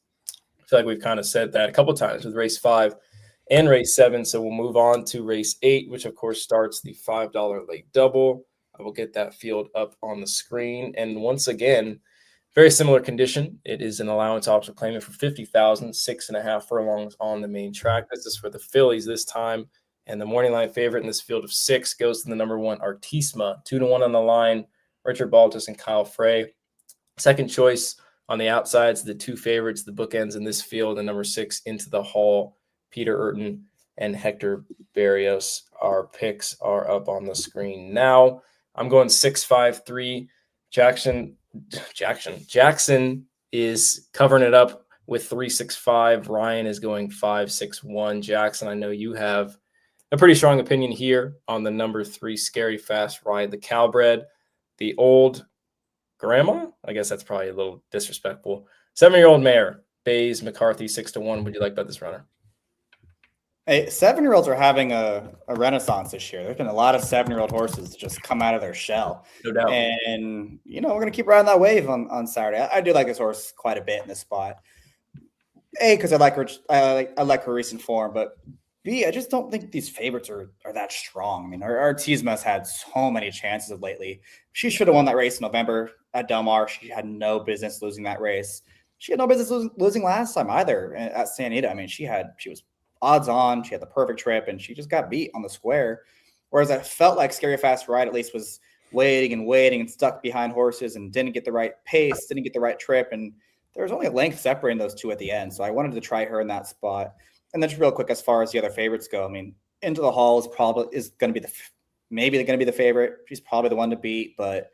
I feel like we've kind of said that a couple of times with race 5 and race 7. So we'll move on to race 8, which of course starts the $5 late double. I will get that field up on the screen. And once again, very similar condition. It is an allowance option claiming for 50,000, 6.5 furlongs on the main track. This is for the fillies this time. And the morning line favorite in this field of 6 goes to the number 1 Artisma, 2-1 on the line, Richard Baltus and Kyle Frey. Second choice on the outsides, the 2 favorites, the bookends in this field, and number 6 Into the Hall, Peter Urton and Hector Barrios. Our picks are up on the screen now. I'm going 6-5-3. Jackson is covering it up with 3-6-5. Ryan is going 5-6-1. Jackson, I know you have a pretty strong opinion here on the number 3 Scary Fast Ride, the Calbred, the old grandma. I guess that's probably a little disrespectful. 7-year-old mare, Bays McCarthy, 6-1. Would you like about this runner? Hey, 7-year-olds are having a renaissance this year. There's been a lot of 7-year-old horses just come out of their shell. No doubt. And, we're going to keep riding that wave on Saturday. I do like this horse quite a bit in this spot. A, because I like her recent form, but B, I just don't think these favorites are that strong. I mean, Artisma's had so many chances of lately. She should have won that race in November at Del Mar. She had no business losing that race. She had no business losing last time either at Santa Anita. I mean, she was odds on. She had the perfect trip, and she just got beat on the square. Whereas I felt like Scary Fast Ride at least was waiting and stuck behind horses and didn't get the right pace, didn't get the right trip. And there was only a length separating those 2 at the end. So I wanted to try her in that spot. And then just real quick, as far as the other favorites go, I mean, Into the Hall is going to be maybe they're going to be the favorite. She's probably the one to beat, but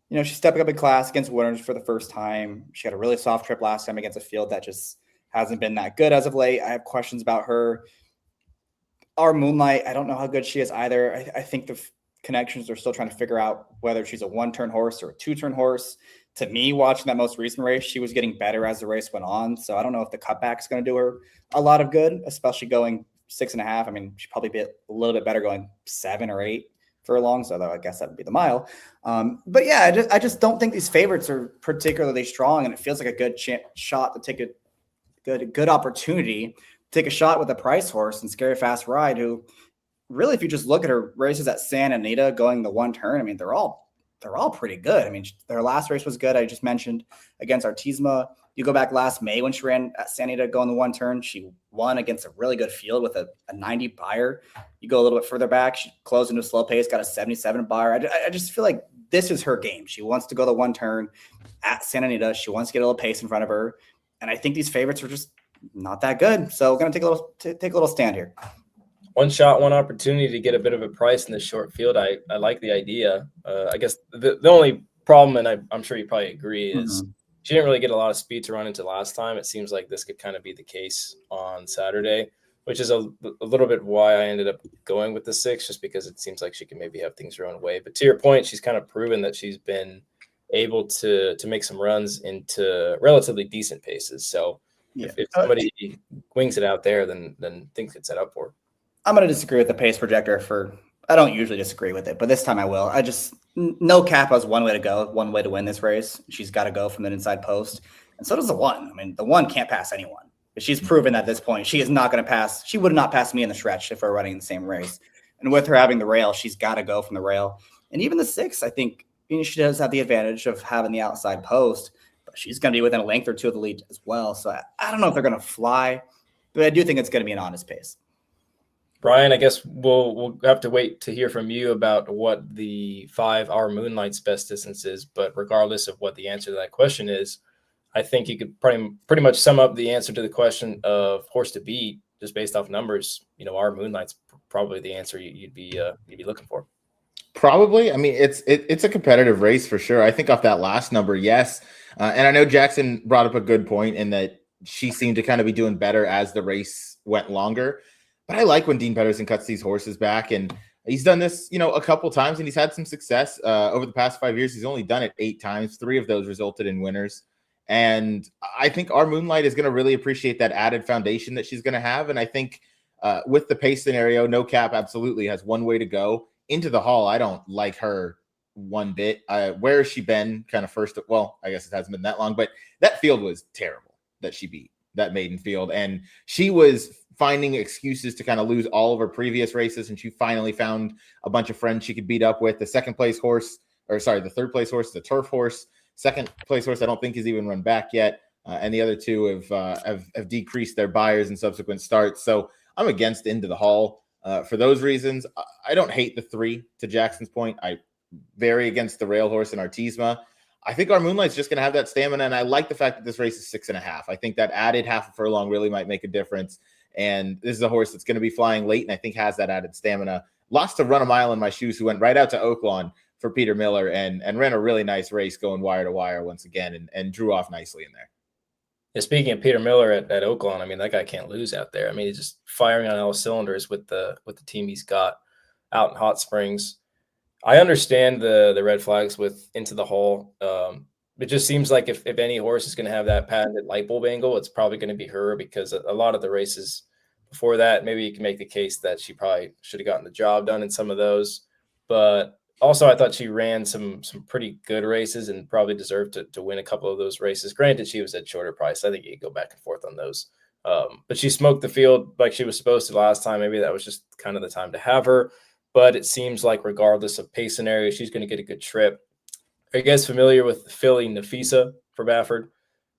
she's stepping up in class against winners for the first time. She had a really soft trip last time against a field that just hasn't been that good as of late. I have questions about her. Our Moonlight, I don't know how good she is either. I think the connections are still trying to figure out whether she's a 1-turn horse or a 2-turn horse. to me, watching that most recent race, she was getting better as the race went on. So I don't know if the cutback is going to do her a lot of good, especially going 6.5. I mean, she'd probably be a little bit better going 7 or 8 furlongs, although I guess that would be the mile. But yeah, I just don't think these favorites are particularly strong, and it feels like a good shot to take a good opportunity to take a shot with a price horse and Scary Fast Ride, who really, if you just look at her races at Santa Anita going the one turn, I mean, they're all pretty good. I mean, their last race was good. I just mentioned against Artisma. You go back last May when she ran at Santa Anita going the one turn, she won against a really good field with a 90 buyer. You go a little bit further back, she closed into a slow pace, got a 77 buyer. I just feel like this is her game. She wants to go the one turn at Santa Anita. She wants to get a little pace in front of her. And I think these favorites are just not that good. So we're going to take a little stand here. One shot, one opportunity to get a bit of a price in this short field. I like the idea. I guess the only problem, and I'm sure you probably agree, is she didn't really get a lot of speed to run into last time. It seems like this could kind of be the case on Saturday, which is a little bit why I ended up going with the 6, just because it seems like she can maybe have things her own way. But to your point, she's kind of proven that she's been able to make some runs into relatively decent paces. So if somebody wings it out there, then things get set up for her. I'm going to disagree with the pace projector I don't usually disagree with it, but this time I will. No cap has one way to go, one way to win this race. She's got to go from an inside post. And so does the 1. I mean, the 1 can't pass anyone. But she's proven at this point she is not going to pass. She would not pass me in the stretch if we're running the same race. And with her having the rail, she's got to go from the rail. And even the 6, I think she does have the advantage of having the outside post, but she's going to be within a length or 2 of the lead as well. So I don't know if they're going to fly, but I do think it's going to be an honest pace. Brian, I guess we'll have to wait to hear from you about what the 5 Our Moonlight's best distance is. But regardless of what the answer to that question is, I think you could pretty much sum up the answer to the question of horse to beat just based off numbers. Our Moonlight's probably the answer you'd be looking for. Probably. I mean, it's a competitive race for sure. I think off that last number, yes. And I know Jackson brought up a good point in that she seemed to kind of be doing better as the race went longer. But I like when Dean Pedersen cuts these horses back, and he's done this, a couple times, and he's had some success over the past 5 years. He's only done it 8 times. 3 of those resulted in winners. And I think Our Moonlight is going to really appreciate that added foundation that she's going to have. And I think with the pace scenario, no cap absolutely has one way to go. Into the Hall, I don't like her one bit. Where has she been kind of first? Well, I guess it hasn't been that long, but that field was terrible that she beat, that maiden field. And she was finding excuses to kind of lose all of her previous races, and she finally found a bunch of friends she could beat up with. The third place horse, the turf horse. Second place horse, I don't think has even run back yet, and the other 2 have decreased their buyers in subsequent starts. So I'm against Into the Hall for those reasons. I don't hate the 3, to Jackson's point. I vary against the rail horse and Artisma. I think Our Moonlight's just going to have that stamina, and I like the fact that this race is 6.5. I think that added half a furlong really might make a difference. And this is a horse that's going to be flying late, and I think has that added stamina. Lost to Run a Mile in My Shoes, who went right out to Oaklawn for Peter Miller and ran a really nice race going wire to wire once again and drew off nicely in there. Yeah, speaking of Peter Miller at Oaklawn, I mean, that guy can't lose out there. I mean, he's just firing on all cylinders with the team he's got out in Hot Springs. I understand the red flags with Into the Hall. It just seems like if any horse is going to have that patented light bulb angle, it's probably going to be her, because a lot of the races before that, maybe you can make the case that she probably should have gotten the job done in some of those. But also, I thought she ran some pretty good races and probably deserved to win a couple of those races. Granted, she was at shorter price. I think you could go back and forth on those. But she smoked the field like she was supposed to last time. Maybe that was just kind of the time to have her. But it seems like regardless of pace scenario, she's going to get a good trip. Are you guys familiar with Philly Nafisa for Baffert?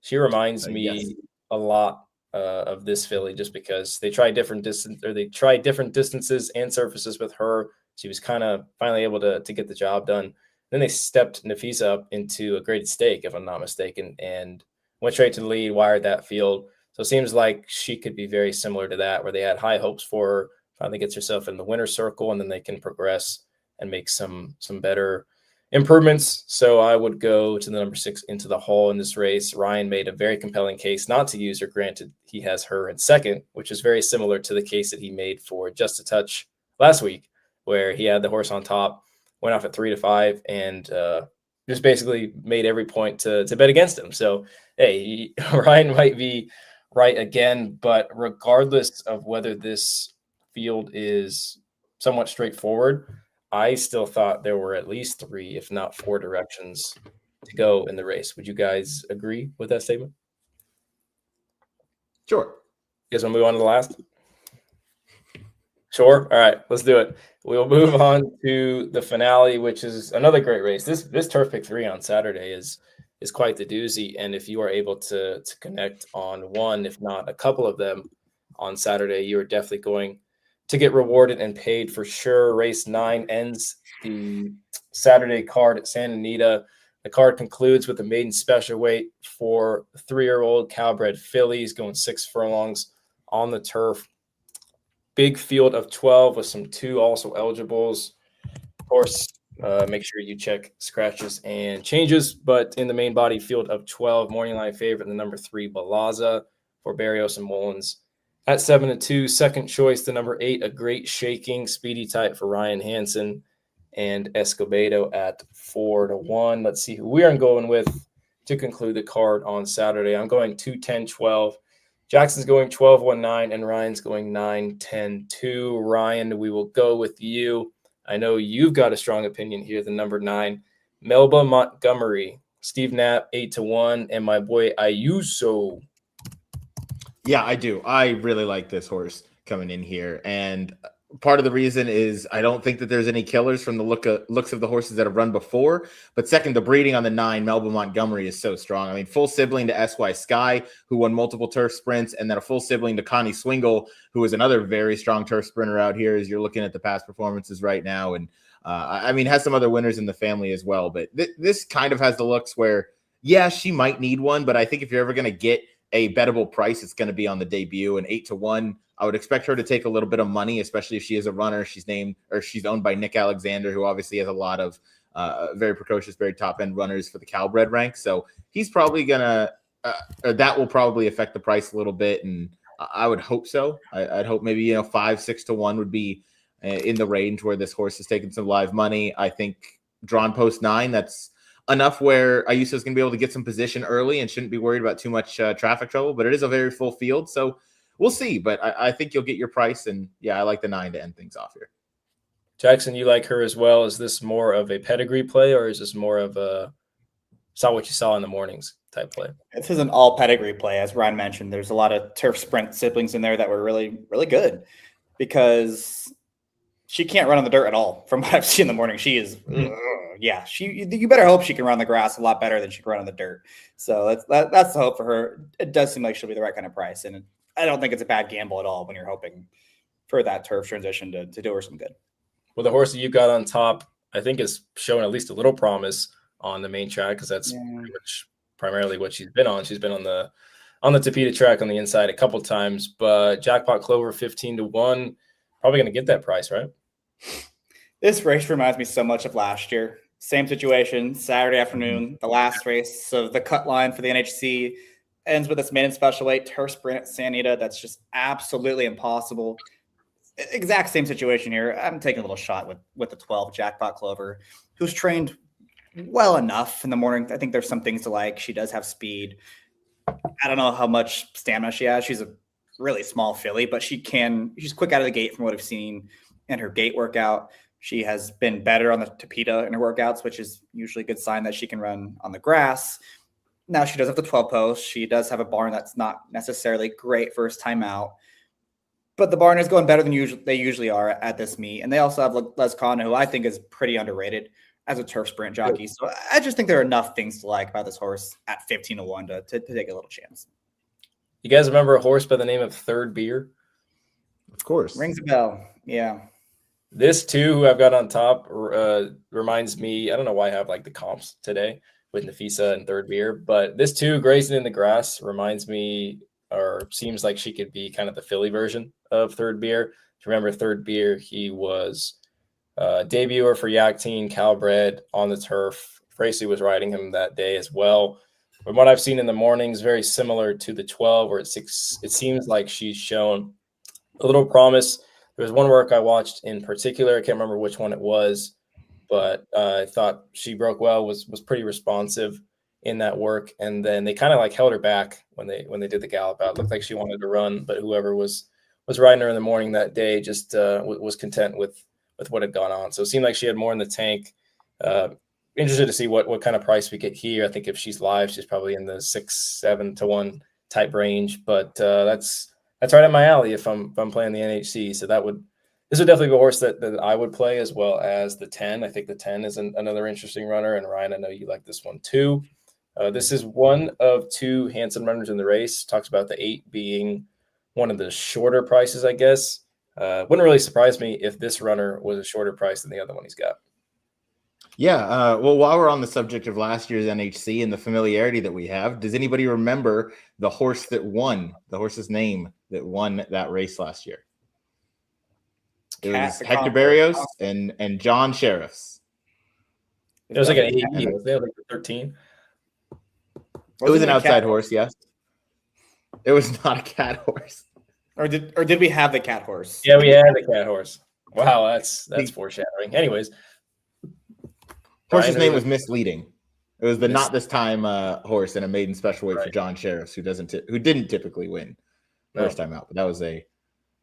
She reminds me a lot of this filly, just because they tried different distances and surfaces with her. She was kind of finally able to get the job done. Then they stepped Nafisa up into a graded stake, if I'm not mistaken, and went straight to the lead, wired that field. So it seems like she could be very similar to that, where they had high hopes for her, finally gets herself in the winner's circle, and then they can progress and make some better improvements. So I would go to the number 6 Into the Hall in this race. Ryan made a very compelling case not to use her. Granted, he has her in second, which is very similar to the case that he made for Just a Touch last week, where he had the horse on top, went off at 3-5, and just basically made every point to bet against him. So, hey, Ryan might be right again, but regardless of whether this field is somewhat straightforward, I still thought there were at least 3, if not 4 directions to go in the race. Would you guys agree with that statement? Sure. You guys want to move on to the last? Sure. All right, let's do it. We'll move on to the finale, which is another great race. This Turf Pick 3 on Saturday is quite the doozy. And if you are able to connect on one, if not a couple of them on Saturday, you are definitely going to get rewarded and paid for sure. Race 9 ends the Saturday card at Santa Anita. The card concludes with a maiden special weight for 3-year-old Calbred fillies going 6 furlongs on the turf. Big field of 12 with some 2 also eligibles. Of course, make sure you check scratches and changes. But in the main body field of 12, morning line favorite, the number 3, Balaza for Barrios and Mullins. At 7-2, second choice, the number 8, A Great Shaking, speedy type for Ryan Hansen, and Escobedo at 4-1. Let's see who we are going with to conclude the card on Saturday. I'm going 2-10-12. Jackson's going 12-1-9, and Ryan's going 9-10-2. Ryan, we will go with you. I know you've got a strong opinion here. The number 9, Melba Montgomery, Steve Knapp 8-1, and my boy Ayuso. Yeah, I do. I really like this horse coming in here, and part of the reason is I don't think that there's any killers from the looks of the horses that have run before. But second, the breeding on the 9, Melba Montgomery, is so strong. I mean, full sibling to SY Sky, who won multiple turf sprints, and then a full sibling to Connie Swingle, who is another very strong turf sprinter out here as you're looking at the past performances right now. And I mean, has some other winners in the family as well. But this kind of has the looks where, yeah, she might need one. But I think if you're ever going to get a bettable price, it's going to be on the debut. And 8-1, I would expect her to take a little bit of money, especially if she is a runner. She's owned by Nick Alexander, who obviously has a lot of very precocious, very top end runners for the Calbred rank. So he's probably gonna, that will probably affect the price a little bit. And I would hope so. I'd hope maybe 5-6-1 would be in the range where this horse is taking some live money. I think drawn post 9, that's enough where Ayuso is going to be able to get some position early and shouldn't be worried about too much traffic trouble. But it is a very full field, so we'll see. But I think you'll get your price, and yeah, I like the 9 to end things off here. Jackson, you like her as well. Is this more of a pedigree play, or is this more of a saw what you saw in the mornings type play? This is an all pedigree play, as Ryan mentioned. There's a lot of turf sprint siblings in there that were really, really good because she can't run on the dirt at all. From what I've seen in the morning, she is. Yeah, you better hope she can run the grass a lot better than she can run on the dirt. So that's the hope for her. It does seem like she'll be the right kind of price, and I don't think it's a bad gamble at all when you're hoping for that turf transition to do her some good. Well, the horse that you got on top, I think, is showing at least a little promise on the main track because that's pretty much primarily what she's been on. She's been on the Tapeta track on the inside a couple times, but Jackpot Clover 15-1, probably going to get that price, right? This race reminds me so much of last year. Same situation, Saturday afternoon, the last race. So the cut line for the NHC ends with this maiden special weight turf sprint at Santa Anita. That's just absolutely impossible. Exact same situation here. I'm taking a little shot with the 12 Jackpot Clover, who's trained well enough in the morning. I think there's some things to like. She does have speed. I don't know how much stamina she has. She's a really small filly, but she's quick out of the gate from what I've seen in her gate workout. She has been better on the Tapeta in her workouts, which is usually a good sign that she can run on the grass. Now she does have the 12 post. She does have a barn that's not necessarily great first time out, but the barn is going better than they usually are at this meet. And they also have Les Conn, who I think is pretty underrated as a turf sprint jockey. So I just think there are enough things to like about this horse at 15-1 to take a little chance. You guys remember a horse by the name of Third Beer? Of course. Rings a bell. Yeah. This too, who I've got on top, reminds me, I don't know why I have like the comps today with Nafisa and Third Beer, but this too, grazing in the grass, reminds me or seems like she could be kind of the filly version of Third Beer. If you remember Third Beer, he was debuter for Yak Teen, Calbred on the turf. Tracy was riding him that day as well. From what I've seen in the mornings, very similar to the 12, where it seems like she's shown a little promise. There was one work I watched in particular. I can't remember which one it was, but I thought she broke well, was pretty responsive in that work. And then they kind of like held her back when they did the gallop out. It looked like she wanted to run, but whoever was riding her in the morning that day just was content with what had gone on. So it seemed like she had more in the tank. Interested to see what kind of price we get here. I think if she's live, she's probably in the 6-7 to 1 type range, but that's right up my alley if I'm playing the NHC. So this would definitely be a horse that I would play, as well as the 10. I think the 10 is another interesting runner. And Ryan, I know you like this one too. This is one of 2 handsome runners in the race. Talks about the 8 being one of the shorter prices, I guess. Wouldn't really surprise me if this runner was a shorter price than the other one he's got. Yeah. Well, while we're on the subject of last year's NHC and the familiarity that we have, does anybody remember the horse that won, the horse's name that won that race last year? It was Hector Barrios and John Sheriffs. It was like an 8, was it like 13? It was an outside horse, yes. It was not a cat horse. Or did we have the cat horse? Yeah, we had the cat horse. Wow, that's foreshadowing. Anyways, horse's name was misleading. It was the not this time horse in a maiden special weight for John Sheriffs, who didn't typically win first time out, but that was a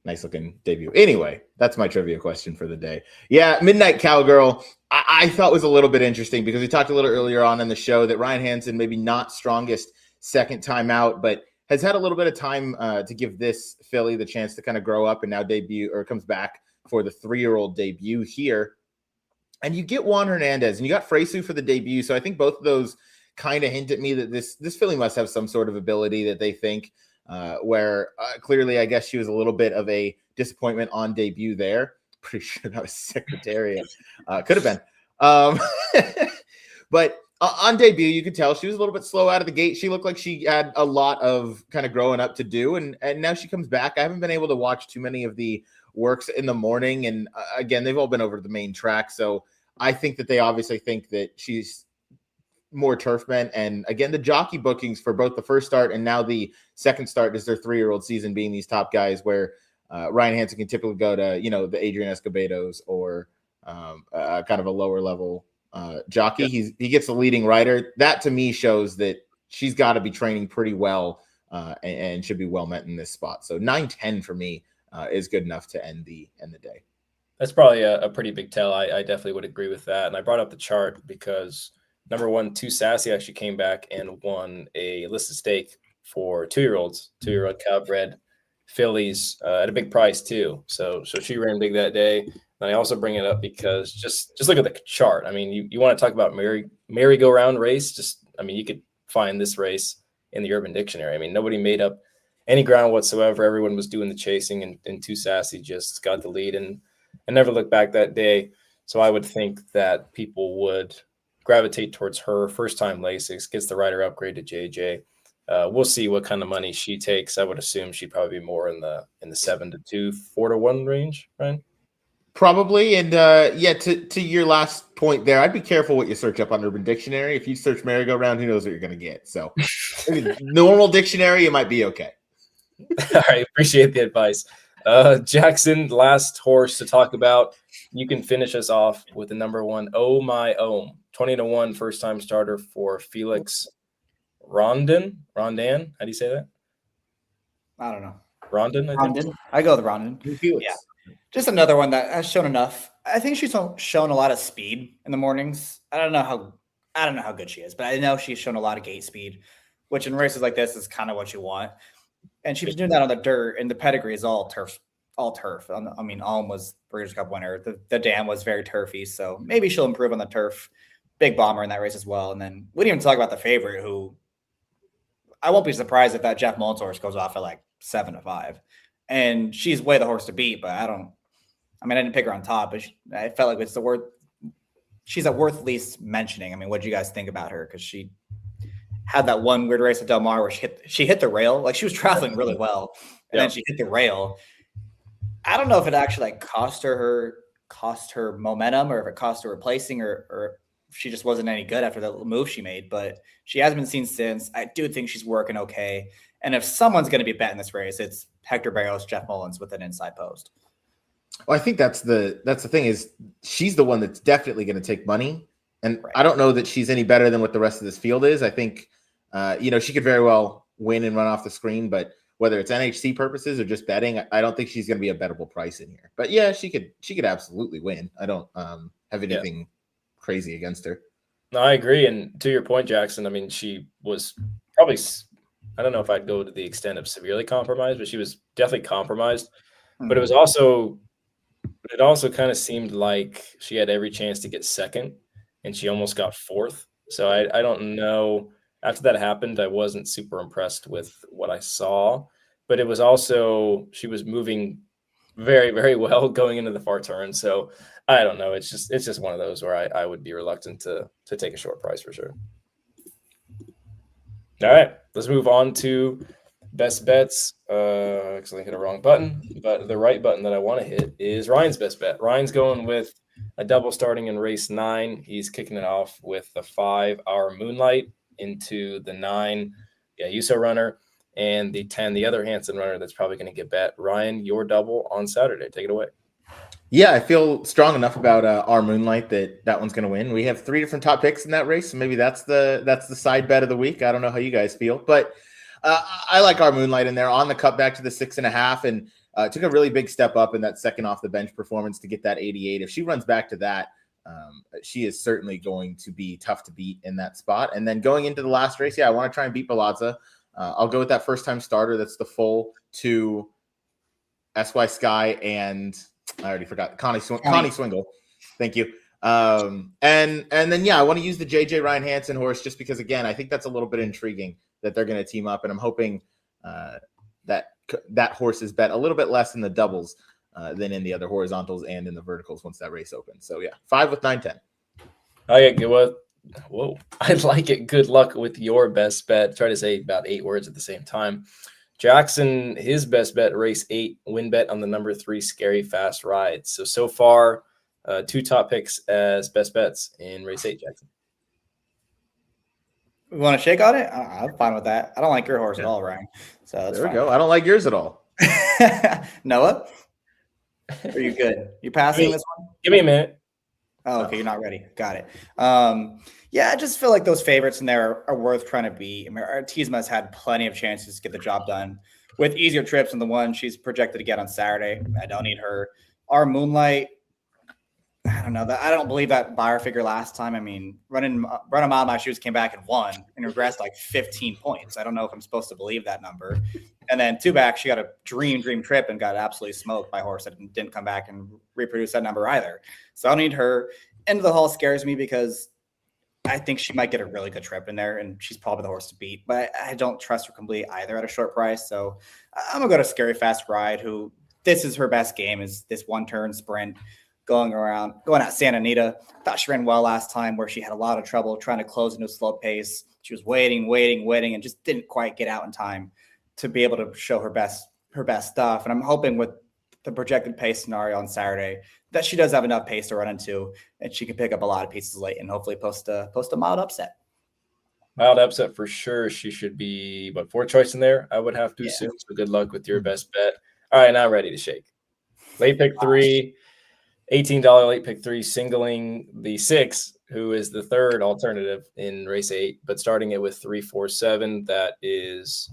nice looking debut. Anyway, that's my trivia question for the day. Yeah, Midnight Cowgirl, I thought was a little bit interesting because we talked a little earlier on in the show that Ryan Hansen maybe not strongest second time out, but has had a little bit of time to give this filly the chance to kind of grow up and now debut, or comes back for the 3-year-old debut here. And you get Juan Hernandez and you got Fresu for the debut. So I think both of those kind of hint at me that this filly must have some sort of ability that they think where clearly I guess she was a little bit of a disappointment on debut there. Pretty sure that was Secretariat. Could have been. But on debut, you could tell she was a little bit slow out of the gate. She looked like she had a lot of kind of growing up to do. And now she comes back. I haven't been able to watch too many of the works in the morning. And again, they've all been over the main track. So I think that they obviously think that she's more turfmen. And again, the jockey bookings for both the first start and now the second start is their 3-year-old season being these top guys where Ryan Hansen can typically go to, the Adrian Escobedos or kind of a lower level jockey. Yeah. He gets the leading rider. That to me shows that she's got to be training pretty well and should be well met in this spot. So 9-10 for me is good enough to end the day. That's probably a pretty big tell. I definitely would agree with that. And I brought up the chart because number 1, Too Sassy actually came back and won a listed stake for 2-year-olds, 2-year-old Cub Red fillies at a big price too. So she ran big that day. And I also bring it up because just look at the chart. I mean, you want to talk about merry-go-round race? You could find this race in the Urban Dictionary. I mean, nobody made up any ground whatsoever. Everyone was doing the chasing, and Too Sassy just got the lead and never looked back that day. So I would think that people would gravitate towards her. First time Lasix, gets the rider upgrade to JJ. We'll see what kind of money she takes. I would assume she'd probably be more in the 7-2, 4-1 range, right? Probably. And to your last point there, I'd be careful what you search up on Urban Dictionary. If you search merry-go-round, who knows what you're going to get. So normal dictionary, you might be okay. All right. Appreciate the advice. Jackson, last horse to talk about. You can finish us off with the number 1, Oh My Ohm, 20-1 first time starter for Felix Rondon. How do you say that? I don't know. Rondon, I think. I go with Rondon. Yeah. Just another one that has shown enough. I think she's shown a lot of speed in the mornings. I don't know how good she is, but I know she's shown a lot of gate speed, which in races like this is kind of what you want. And she was doing that on the dirt, and the pedigree is all turf. Alm was Breeders' Cup winner. The dam was very turfy, so maybe she'll improve on the turf. Big bomber in that race as well. And then we didn't even talk about the favorite, who I won't be surprised if that Jeff Mullins horse goes off at like 7-5. And she's way the horse to beat, but I didn't pick her on top, but I felt like she's worth least mentioning. I mean, what do you guys think about her? Because she had that one weird race at Del Mar where she hit the rail. Like, she was traveling really well, and then she hit the rail. I don't know if it actually cost her momentum, or if it cost her replacing, or if she just wasn't any good after the move she made. But she hasn't been seen since. I do think she's working okay. And if someone's going to be betting this race, it's Hector Barrios, Jeff Mullins with an inside post. Well, I think that's the thing is she's the one that's definitely going to take money. And I don't know that she's any better than what the rest of this field is. I think, she could very well win and run off the screen, but whether it's NHC purposes or just betting, I don't think she's going to be a bettable price in here. But yeah, she could absolutely win. I don't have anything crazy against her. No, I agree. And to your point, Jackson, I mean, she was probably, I don't know if I'd go to the extent of severely compromised, but she was definitely compromised. But it also kind of seemed like she had every chance to get second, and she almost got fourth. So I don't know. After that happened, I wasn't super impressed with what I saw. But it was also, she was moving very, very well going into the far turn. So I don't know. It's just one of those where I would be reluctant to take a short price for sure. All right, let's move on to best bets. Actually, I hit a wrong button, but the right button that I want to hit is Ryan's best bet. Ryan's going with a double starting in race 9. He's kicking it off with the 5 Our Moonlight into the 9 Uso runner and the 10, the other Hanson runner that's probably going to get bet. Ryan, your double on Saturday. Take it away. Yeah, I feel strong enough about Our Moonlight that one's going to win. We have 3 different top picks in that race, so maybe that's the side bet of the week. I don't know how you guys feel, but I like Our Moonlight in there on the cutback to the 6.5, and took a really big step up in that second off the bench performance to get that 88. If she runs back to that, she is certainly going to be tough to beat in that spot. And then going into the last race, I want to try and beat Balazza. I'll go with that first time starter. That's the full to SY Sky and I already forgot Connie Swingle. Thank you. And then I want to use the JJ Ryan Hansen horse just because again I think that's a little bit intriguing that they're going to team up, and I'm hoping that horse is bet a little bit less in the doubles than in the other horizontals and in the verticals once that race opens. So 5 with 9-10. Whoa, I like it. Good luck with your best bet. Try to say about 8 words at the same time. Jackson, his best bet, race 8, win bet on the number 3 Scary Fast Ride. So far, 2 top picks as best bets in race 8, Jackson. We want to shake on it? I'm fine with that. I don't like your horse at all, Ryan. So that's there we go. I don't like yours at all. Noah, are you good? You passing this one? Give me a minute. Oh, okay. You're not ready. Got it. I just feel like those favorites in there are worth trying to beat. I mean, Artisma's had plenty of chances to get the job done with easier trips than the one she's projected to get on Saturday. I don't need her. Our Moonlight, I don't know. I don't believe that buyer figure last time. I mean, running a mile in my shoes came back and won and regressed like 15 points. I don't know if I'm supposed to believe that number. And then 2 back, she got a dream trip and got absolutely smoked by a horse that didn't come back and reproduce that number either. So I don't need her. End of the Hall scares me because I think she might get a really good trip in there, and she's probably the horse to beat. But I don't trust her completely either at a short price. So I'm going to go to Scary Fast Ride, who this is her best game, is this one-turn sprint going at Santa Anita. I thought she ran well last time where she had a lot of trouble trying to close into a slow pace. She was waiting, and just didn't quite get out in time to be able to show her best stuff. And I'm hoping with the projected pace scenario on Saturday that she does have enough pace to run into, and she can pick up a lot of pieces late and hopefully post a mild upset. Mild upset for sure. She should be, 4th choice in there, I would have to assume. So good luck with your best bet. All right, now ready to shake. Late pick 3, $18 late pick 3, singling the 6, who is the 3rd alternative in race 8, but starting it with 3, 4, 7. That is,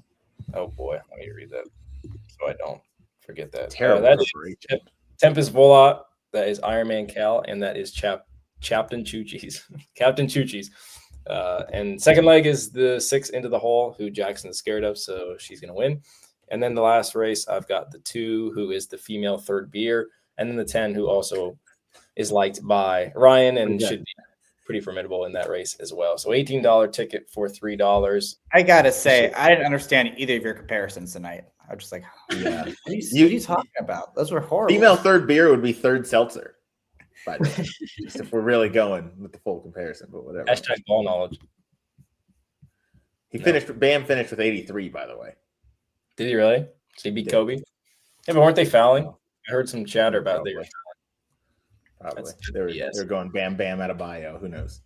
oh boy, let me read that so I don't forget that. Terrible. That is Tempest Volot. That is Ironman Cal, and that is Captain Chuchi's. Captain Chuchi's. And second leg is the 6 Into the Hole, who Jackson is scared of, so she's going to win. And then the last race, I've got the 2, who is the female 3rd beer, and then the 10, who also is liked by Ryan and should be pretty formidable in that race as well. So $18 ticket for $3. I got to say, I didn't understand either of your comparisons tonight. I was just like, what are you talking about? Those were horrible. Female 3rd beer would be 3rd seltzer. But just if we're really going with the full comparison, but whatever. Hashtag ball knowledge. Bam finished with 83, by the way. Did he really? So he beat Kobe? Yeah, but weren't they fouling? I heard some chatter about they were fouling. Probably. They're going bam out of bio. Who knows?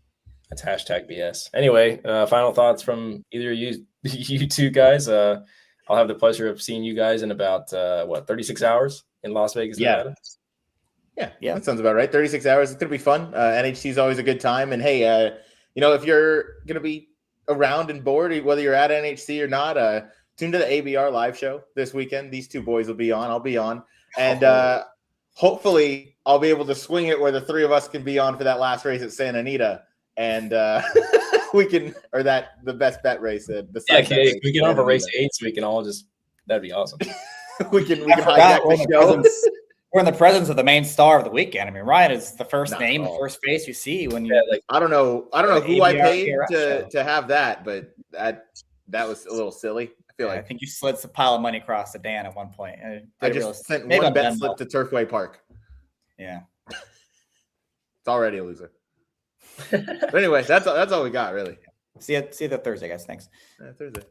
That's hashtag BS. Anyway, final thoughts from either you two guys. I'll have the pleasure of seeing you guys in about 36 hours in Las Vegas, Nevada. Yeah, that sounds about right. 36 hours. It's going to be fun. NHC is always a good time. And hey, if you're going to be around and bored, whether you're at NHC or not, tune to the ABR live show this weekend. These two boys will be on. I'll be on. And hopefully I'll be able to swing it where the three of us can be on for that last race at Santa Anita. And we can, or the best bet race. We can have a race 8 so we can all that'd be awesome. we can hijack the show. We're in the presence of the main star of the weekend. I mean, Ryan is the first name, the first face you see when you I don't know who I paid to have that, but that was a little silly. I think you slid some pile of money across to Dan at one point. I just sent one bet slip to Turfway Park. Yeah, it's already a loser. But anyway, that's all we got, really. See you the Thursday, guys. Thanks. Thursday.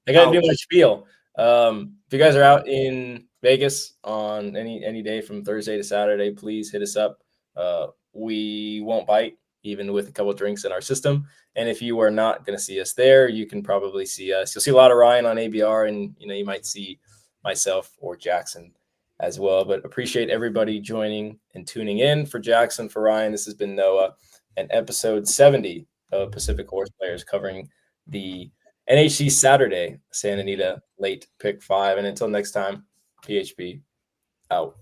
I gotta do my spiel. If you guys are out in Vegas on any day from Thursday to Saturday, please hit us up. We won't bite, even with a couple of drinks in our system. And if you are not going to see us there, you can probably see us. You'll see a lot of Ryan on ABR, and you might see myself or Jackson as well. But appreciate everybody joining and tuning in. For Jackson, for Ryan, this has been Noah, and episode 70 of Pacific Horseplayers, covering the NHC Saturday Santa Anita late pick 5. And until next time, PHP out.